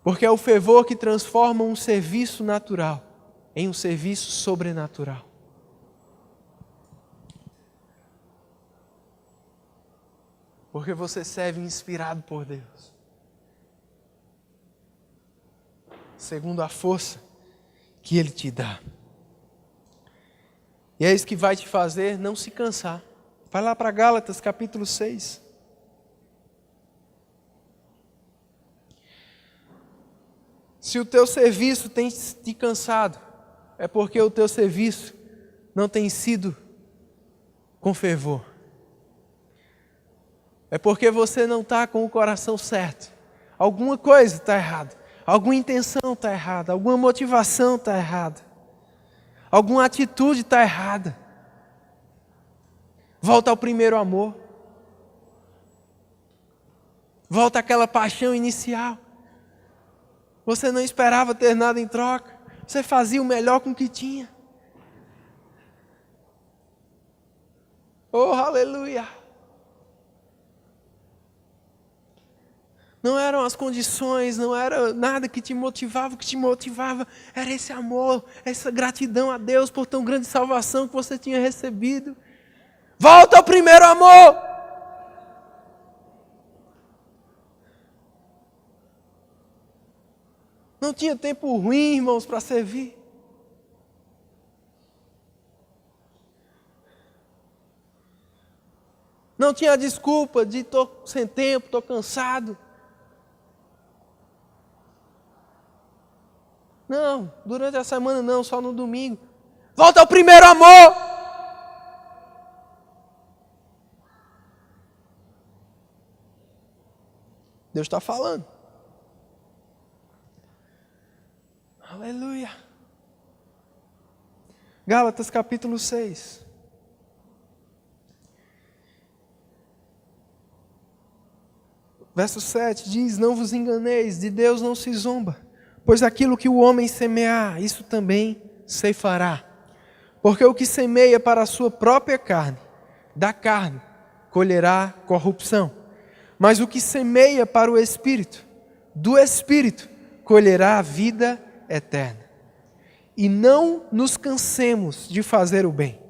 Porque é o fervor que transforma um serviço natural em um serviço sobrenatural. Porque você serve inspirado por Deus. Segundo a força que Ele te dá. E é isso que vai te fazer não se cansar. Vai lá para Gálatas capítulo 6. Se o teu serviço tem te cansado, é porque o teu serviço não tem sido com fervor. É porque você não está com o coração certo. Alguma coisa está errada. Alguma intenção está errada. Alguma motivação está errada. Alguma atitude está errada. Volta ao primeiro amor. Volta àquela paixão inicial. Você não esperava ter nada em troca. Você fazia o melhor com o que tinha. Oh, aleluia! Não eram as condições, não era nada que te motivava. O que te motivava era esse amor, essa gratidão a Deus por tão grande salvação que você tinha recebido. Volta ao primeiro amor! Não tinha tempo ruim, irmãos, para servir. Não tinha desculpa de estou sem tempo, estou cansado. Não, durante a semana não, só no domingo. Volta ao primeiro amor! Deus está falando. Aleluia. Gálatas capítulo 6. Verso 7 diz, não vos enganeis, de Deus não se zomba. Pois aquilo que o homem semear, isso também ceifará. Porque o que semeia para a sua própria carne, da carne, colherá corrupção. Mas o que semeia para o Espírito, do Espírito, colherá a vida eterna. E não nos cansemos de fazer o bem,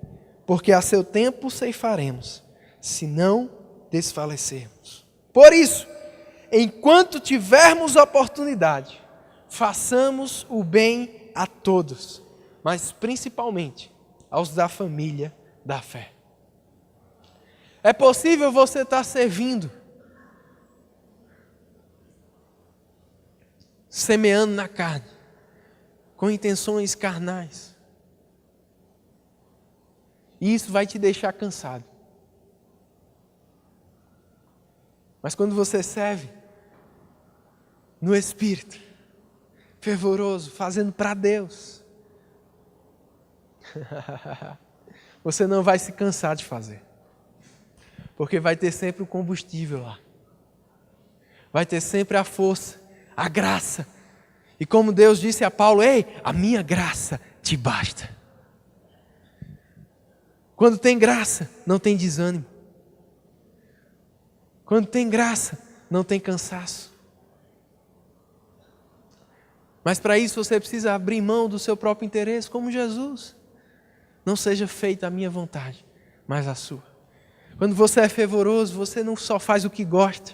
porque a seu tempo ceifaremos, se não desfalecermos. Por isso, enquanto tivermos oportunidade, façamos o bem a todos, mas principalmente aos da família da fé. É possível você estar servindo, semeando na carne, com intenções carnais. E isso vai te deixar cansado. Mas quando você serve no Espírito, fervoroso, fazendo para Deus, você não vai se cansar de fazer. Porque vai ter sempre o combustível lá. Vai ter sempre a força, a graça. E como Deus disse a Paulo, ei, a minha graça te basta. Quando tem graça, não tem desânimo. Quando tem graça, não tem cansaço. Mas para isso você precisa abrir mão do seu próprio interesse, como Jesus. Não seja feita a minha vontade, mas a sua. Quando você é fervoroso, você não só faz o que gosta.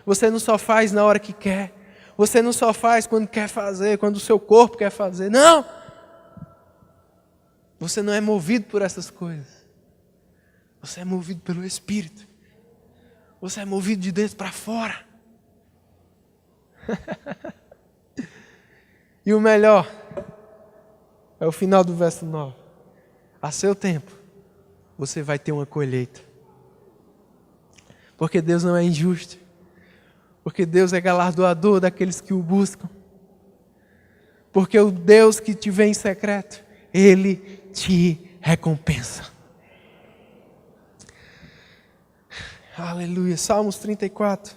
Você não só faz na hora que quer. Você não só faz quando quer fazer, quando o seu corpo quer fazer. Não! Você não é movido por essas coisas. Você é movido pelo Espírito. Você é movido de dentro para fora. E o melhor é o final do verso 9. A seu tempo, você vai ter uma colheita. Porque Deus não é injusto. Porque Deus é galardoador daqueles que o buscam. Porque o Deus que te vê em secreto, Ele te recompensa. Aleluia. Salmos 34.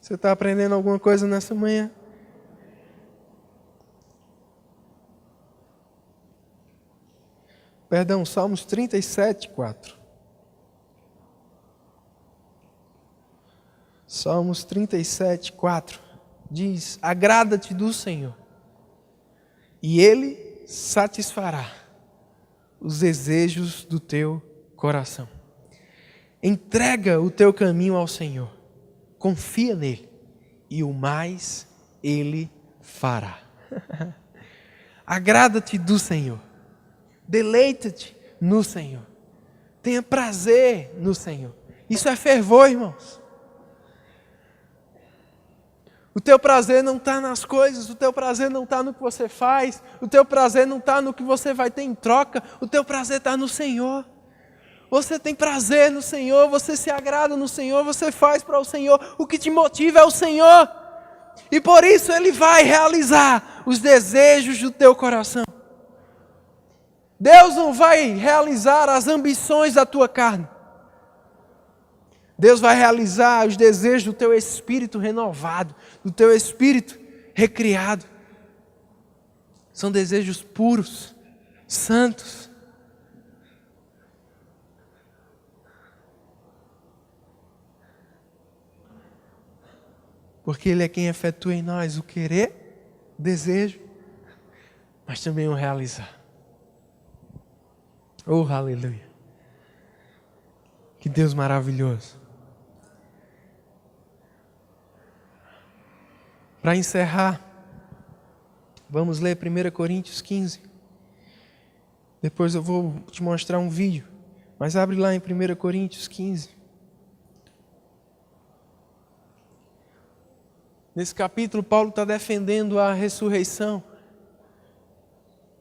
Você está aprendendo alguma coisa nessa manhã? Perdão, Salmos 37, 4. Salmos 37, 4. Diz: agrada-te do Senhor, e Ele satisfará os desejos do teu coração. Entrega o teu caminho ao Senhor. Confia nele, e o mais Ele fará. Agrada-te do Senhor. Deleita-te no Senhor. Tenha prazer no Senhor. Isso é fervor, irmãos. O teu prazer não está nas coisas, o teu prazer não está no que você faz, o teu prazer não está no que você vai ter em troca, o teu prazer está no Senhor. Você tem prazer no Senhor, você se agrada no Senhor, você faz para o Senhor, o que te motiva é o Senhor. E por isso Ele vai realizar os desejos do teu coração. Deus não vai realizar as ambições da tua carne. Deus vai realizar os desejos do teu espírito renovado, do teu espírito recriado. São desejos puros, santos. Porque Ele é quem efetua em nós o querer, o desejo, mas também o realizar. Oh, aleluia. Que Deus maravilhoso. Para encerrar, vamos ler 1 Coríntios 15. Depois eu vou te mostrar um vídeo. Mas abre lá em 1 Coríntios 15. Nesse capítulo, Paulo está defendendo a ressurreição.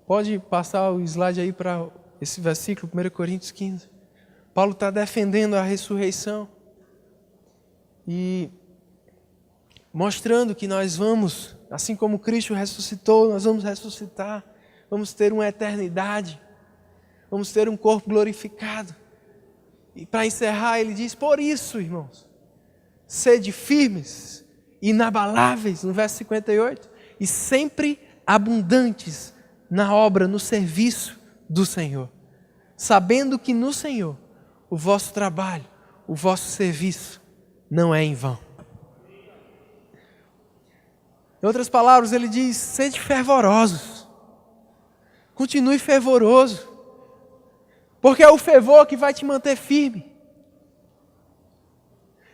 Pode passar o slide aí para esse versículo, 1 Coríntios 15. Paulo está defendendo a ressurreição. E mostrando que nós vamos, assim como Cristo ressuscitou, nós vamos ressuscitar. Vamos ter uma eternidade. Vamos ter um corpo glorificado. E para encerrar, ele diz: por isso, irmãos, sede firmes, inabaláveis, no verso 58, e sempre abundantes na obra, no serviço do Senhor, sabendo que no Senhor o vosso trabalho, o vosso serviço não é em vão. Em outras palavras, ele diz: sede fervorosos, continue fervoroso, porque é o fervor que vai te manter firme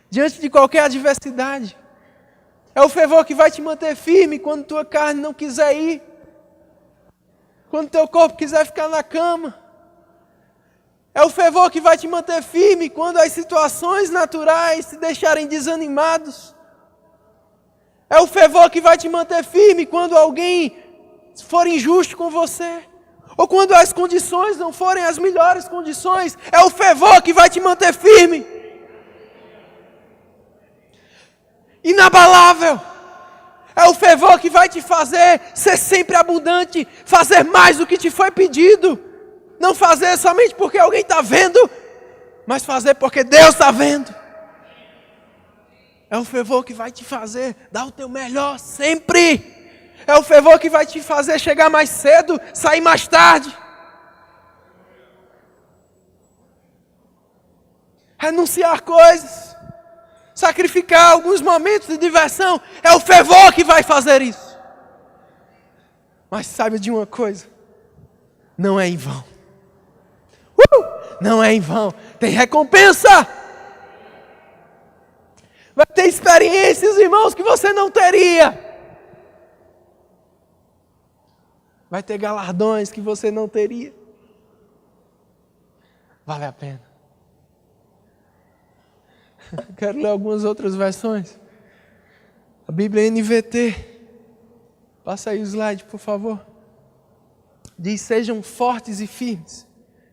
diante de qualquer adversidade. É o fervor que vai te manter firme quando tua carne não quiser ir, quando teu corpo quiser ficar na cama. É o fervor que vai te manter firme quando as situações naturais te deixarem desanimados. É o fervor que vai te manter firme quando alguém for injusto com você, ou quando as condições não forem as melhores condições. É o fervor que vai te manter firme, inabalável. É o fervor que vai te fazer ser sempre abundante, fazer mais do que te foi pedido. Não fazer somente porque alguém está vendo, mas fazer porque Deus está vendo. É o fervor que vai te fazer dar o teu melhor sempre. É o fervor que vai te fazer chegar mais cedo, sair mais tarde. renunciar coisas, sacrificar alguns momentos de diversão. É o fervor que vai fazer isso. Mas saiba de uma coisa, não é em vão. Não é em vão, tem recompensa. Vai ter experiências, irmãos, que você não teria. Vai ter galardões que você não teria. Vale a pena. Quero ler algumas outras versões. A Bíblia NVT. Passa aí o slide, por favor. Diz: sejam fortes e firmes.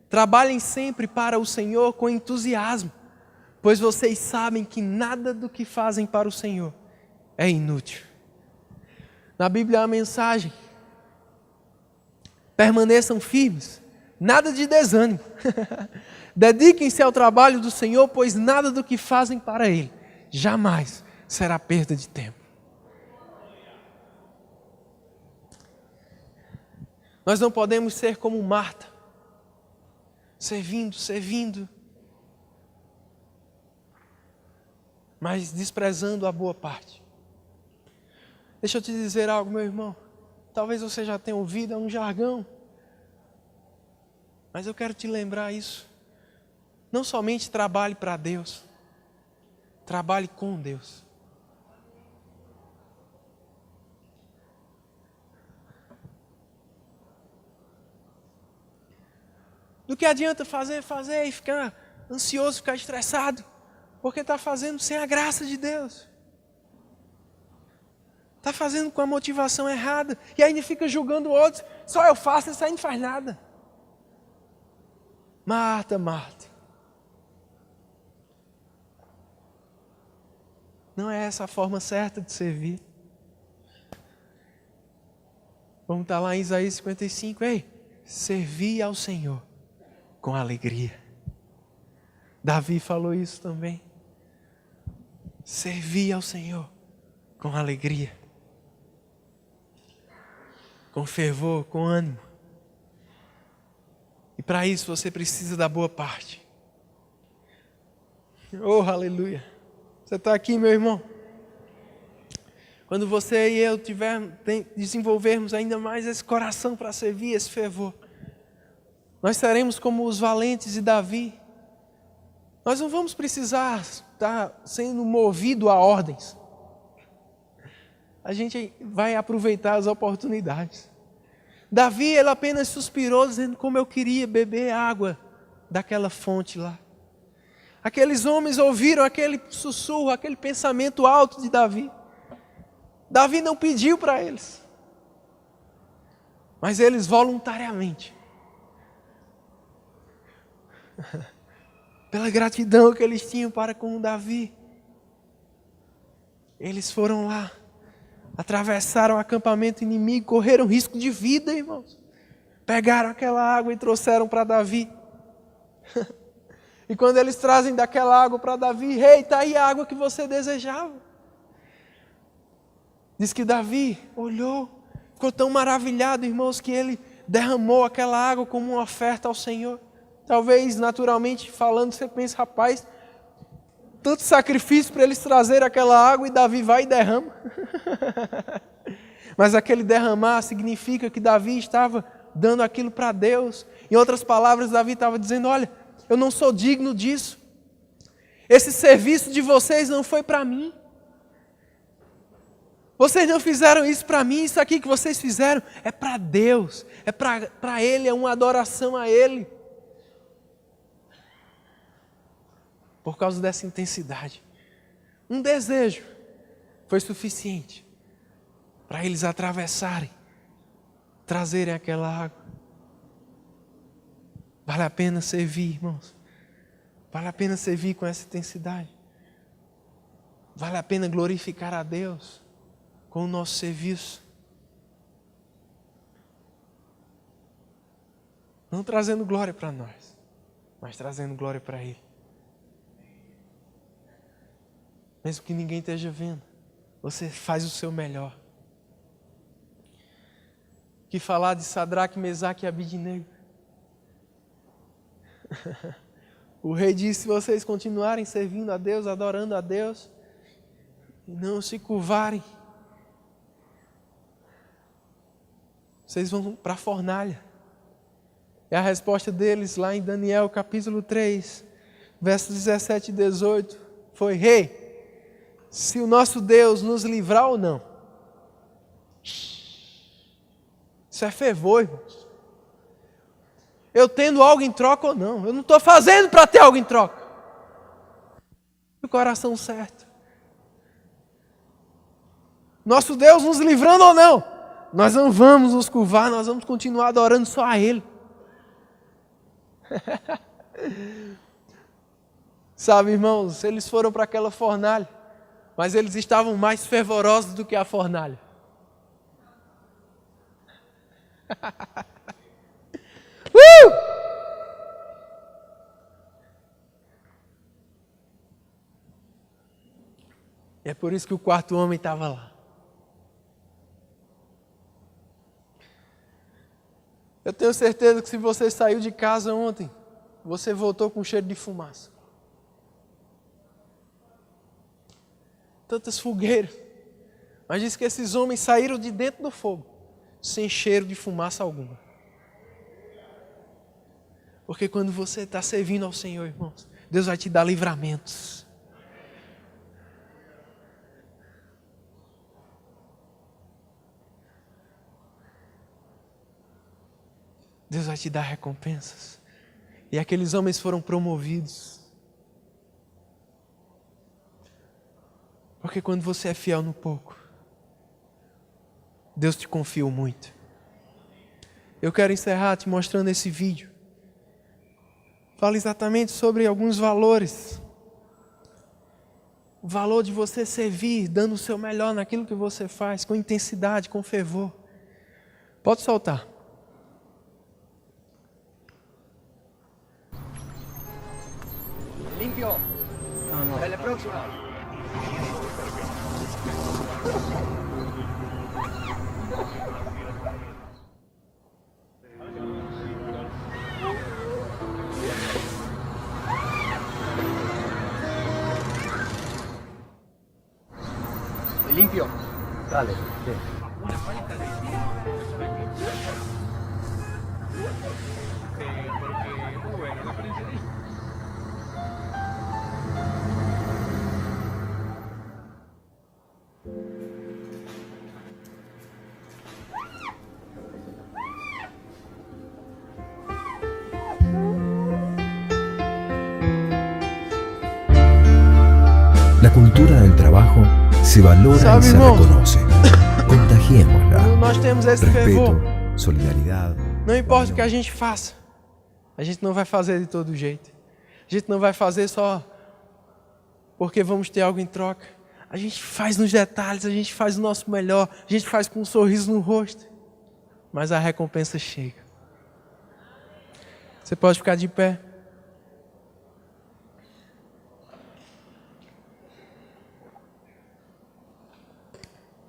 Trabalhem sempre para o Senhor com entusiasmo, pois vocês sabem que nada do que fazem para o Senhor é inútil. Na Bíblia a mensagem: permaneçam firmes, nada de desânimo. Dediquem-se ao trabalho do Senhor, pois nada do que fazem para Ele jamais será perda de tempo. Nós não podemos ser como Marta, servindo, mas desprezando a boa parte. Deixa eu te dizer algo, meu irmão. Talvez você já tenha ouvido, é um jargão. Mas eu quero te lembrar isso. Não somente trabalhe para Deus, trabalhe com Deus. Do que adianta fazer e ficar ansioso, ficar estressado, porque está fazendo sem a graça de Deus. Está fazendo com a motivação errada, e ainda fica julgando outros. Só eu faço, isso aí não faz nada. Marta. Não é essa a forma certa de servir. Vamos estar lá em Isaías 55. Ei, servi ao Senhor com alegria. Davi falou isso também. Servi ao Senhor com alegria, com fervor, com ânimo. E para isso você precisa da boa parte. Oh, aleluia. Você está aqui, meu irmão? Quando você e eu desenvolvermos ainda mais esse coração para servir, esse fervor, nós seremos como os valentes de Davi. Nós não vamos precisar estar sendo movido a ordens. A gente vai aproveitar as oportunidades. Davi, ele apenas suspirou, dizendo: como eu queria beber água daquela fonte lá. Aqueles homens ouviram aquele sussurro, aquele pensamento alto de Davi. Davi não pediu para eles, mas eles voluntariamente, pela gratidão que eles tinham para com Davi, eles foram lá, atravessaram o acampamento inimigo, correram risco de vida, irmãos. Pegaram aquela água e trouxeram para Davi. E quando eles trazem daquela água para Davi: rei, está aí a água que você desejava. Diz que Davi olhou, ficou tão maravilhado, irmãos, que ele derramou aquela água como uma oferta ao Senhor. Talvez, naturalmente falando, você pense: rapaz, tanto sacrifício para eles trazerem aquela água, e Davi vai e derrama. Mas aquele derramar significa que Davi estava dando aquilo para Deus. Em outras palavras, Davi estava dizendo: olha, eu não sou digno disso. Esse serviço de vocês não foi para mim. Vocês não fizeram isso para mim. Isso aqui que vocês fizeram é para Deus. É para Ele, é uma adoração a Ele. Por causa dessa intensidade, um desejo foi suficiente para eles atravessarem, trazerem aquela água. Vale a pena servir, irmãos. Vale a pena servir com essa intensidade. Vale a pena glorificar a Deus com o nosso serviço. Não trazendo glória para nós, mas trazendo glória para Ele. Mesmo que ninguém esteja vendo, você faz o seu melhor. Que falar de Sadraque, Mesaque e Abidnego. O rei disse: se vocês continuarem servindo a Deus, adorando a Deus, e não se curvarem, vocês vão para a fornalha. E a resposta deles lá em Daniel capítulo 3, versos 17 e 18, foi: rei, se o nosso Deus nos livrar ou não. Isso é fervor, irmãos. Eu tendo algo em troca ou não. Eu não estou fazendo para ter algo em troca. O coração certo. Nosso Deus nos livrando ou não, nós não vamos nos curvar, nós vamos continuar adorando só a Ele. Sabe, irmãos, eles foram para aquela fornalha, mas eles estavam mais fervorosos do que a fornalha. E é por isso que o quarto homem estava lá. Eu tenho certeza que se você saiu de casa ontem, você voltou com cheiro de fumaça. Tantas fogueiras. Mas diz que esses homens saíram de dentro do fogo, sem cheiro de fumaça alguma. Porque quando você está servindo ao Senhor, irmãos, Deus vai te dar livramentos. Deus vai te dar recompensas. E aqueles homens foram promovidos. Porque quando você é fiel no pouco, Deus te confia muito. Eu quero encerrar te mostrando esse vídeo. Fala exatamente sobre alguns valores. O valor de você servir, dando o seu melhor naquilo que você faz, com intensidade, com fervor. Pode soltar. Limpio. Dale próxima. Limpio. Dale. La cultura del trabajo se valora y se reconoce. Contagiémosla. Nós temos esse fervor. Respeto, solidariedade. Não importa o que a gente faça, a gente não vai fazer de todo jeito. A gente não vai fazer só porque vamos ter algo em troca. A gente faz nos detalhes, a gente faz o nosso melhor, a gente faz com um sorriso no rosto. Mas a recompensa chega. Você pode ficar de pé.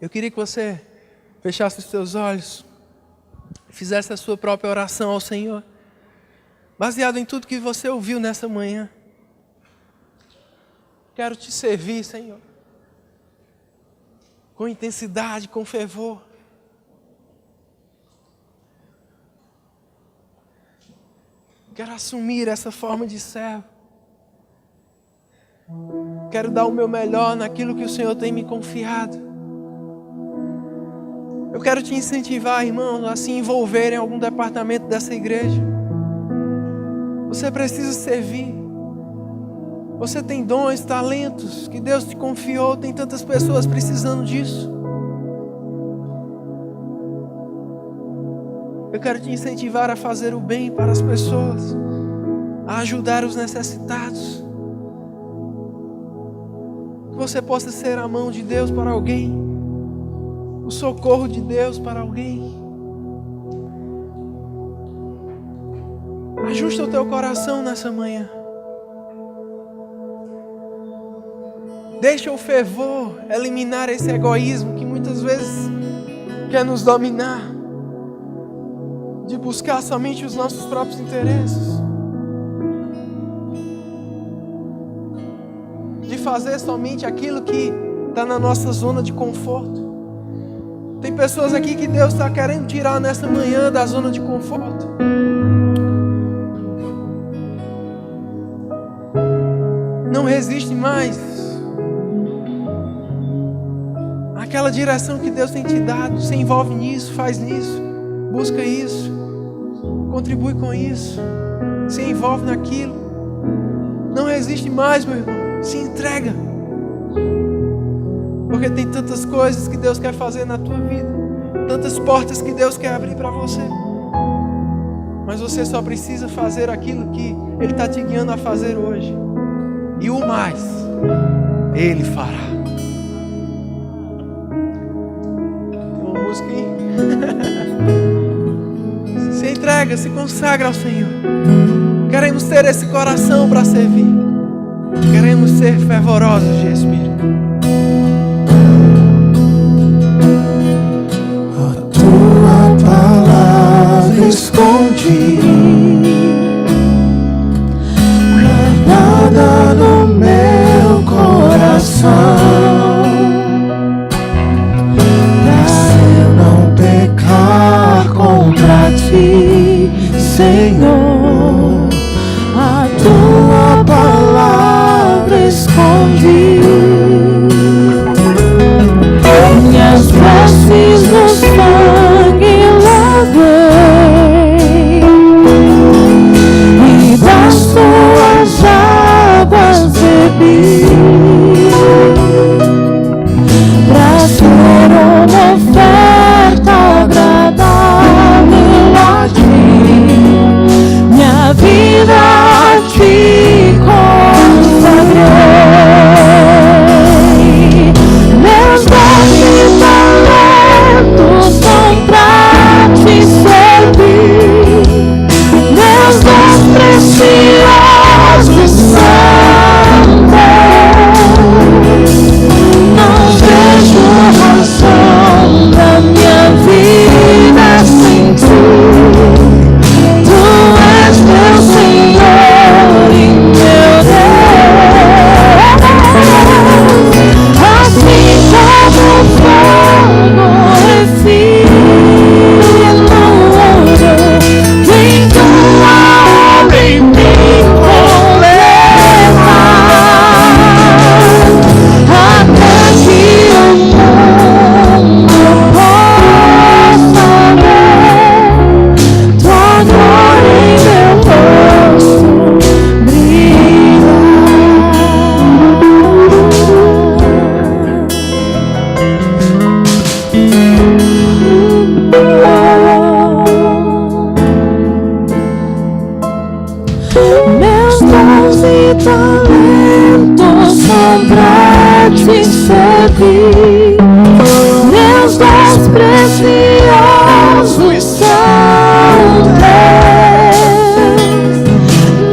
Eu queria que você fechasse os seus olhos, fizesse a sua própria oração ao Senhor, baseado em tudo que você ouviu nessa manhã. Quero te servir, Senhor, com intensidade, com fervor. Quero assumir essa forma de servo. Quero dar o meu melhor naquilo que o Senhor tem me confiado. Eu quero te incentivar, irmão, a se envolver em algum departamento dessa igreja. Você precisa servir. Você tem dons, talentos que Deus te confiou. Tem tantas pessoas precisando disso. Eu quero te incentivar a fazer o bem para as pessoas, a ajudar os necessitados. Que você possa ser a mão de Deus para alguém, o socorro de Deus para alguém. Ajusta o teu coração nessa manhã. Deixa o fervor eliminar esse egoísmo que muitas vezes quer nos dominar, de buscar somente os nossos próprios interesses. fazer somente aquilo que está na nossa zona de conforto. Tem pessoas aqui que Deus está querendo tirar nessa manhã da zona de conforto. Não resiste mais àquela direção que Deus tem te dado. Se envolve nisso, faz nisso, busca isso, contribui com isso, se envolve naquilo. Não resiste mais, meu irmão. Se entrega. Porque tem tantas coisas que Deus quer fazer na tua vida, tantas portas que Deus quer abrir para você. Mas você só precisa fazer aquilo que Ele está te guiando a fazer hoje. E o mais, Ele fará. Tem uma música aí? Se entrega, se consagra ao Senhor. Queremos ter esse coração para servir. Queremos ser fervorosos de espírito. A tua palavra escondi, guardada no meu coração, pra eu não pecar contra ti, Senhor. A tua palavra escondi, minhas vestes no sangue lavei, e das tuas águas bebi, pra ser uma oferta agradável a ti. Minha vida a ti consagrei. Meus dons e talentos são pra te servir. Meus dons preciosos são teus. Não vejo razão da minha vida sem ti. Tu és meu Senhor e meu Deus. Assim como o fogo refina o ouro, vem tua obra em mim completar, até que o mundo possa ver tua glória em meu rosto Meus dons e talentos são pra te servir. Meus dons preciosos são teus.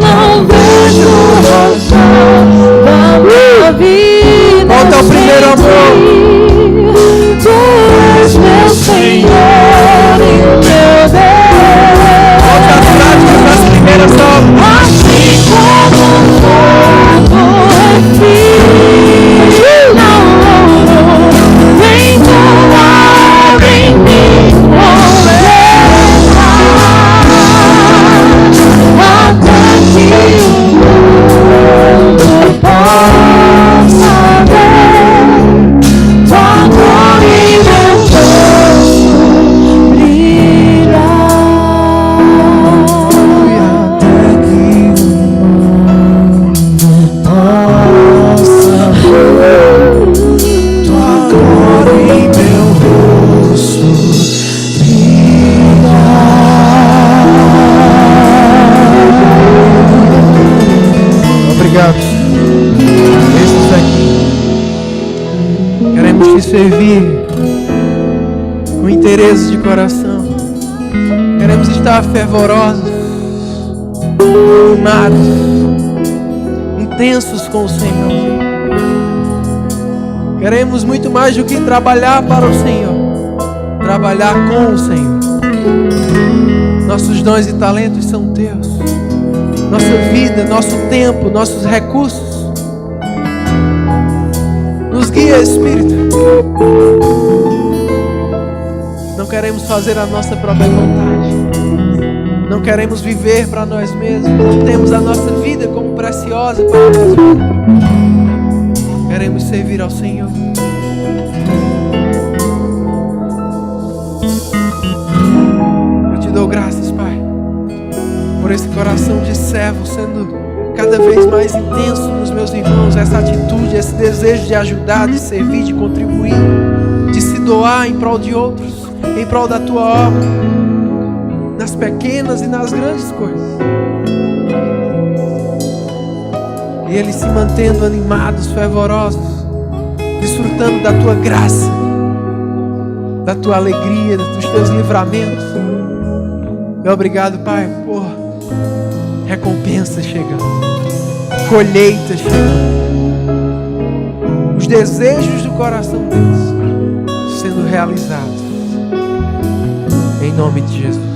Não vejo razão da minha vida. Volta ao primeiro amor. Tu és meu Senhor e meu Deus. Volta às práticas das primeiras obras. Assim como o fogo refina o ouro, vem tua obra em mim completar, até que o mundo possa ver tua glória em meu rosto brilhar. Até que o mundo possa ver tua glória em meu rosto brilhar. Obrigado. Esses aqui. Queremos te servir com interesse de coração. Queremos estar fervorosos, animados, intensos com o Senhor. Queremos muito mais do que trabalhar para o Senhor, trabalhar com o Senhor. Nossos dons e talentos são teus. Nossa vida, nosso tempo, nossos recursos guia, Espírito. Não queremos fazer a nossa própria vontade. Não queremos viver para nós mesmos. Não temos a nossa vida como preciosa para nós mesmos. Queremos servir ao Senhor. Eu te dou graças, Pai, por esse coração de servo sendo cada vez mais intenso nos meus irmãos. Essa atitude, esse desejo de ajudar, de servir, de contribuir, de se doar em prol de outros, em prol da tua obra, nas pequenas e nas grandes coisas. E eles se mantendo animados, fervorosos, desfrutando da tua graça, da tua alegria, dos teus livramentos. E obrigado, Pai, por recompensa chegando, colheita chegando, os desejos do coração deles sendo realizados. Em nome de Jesus.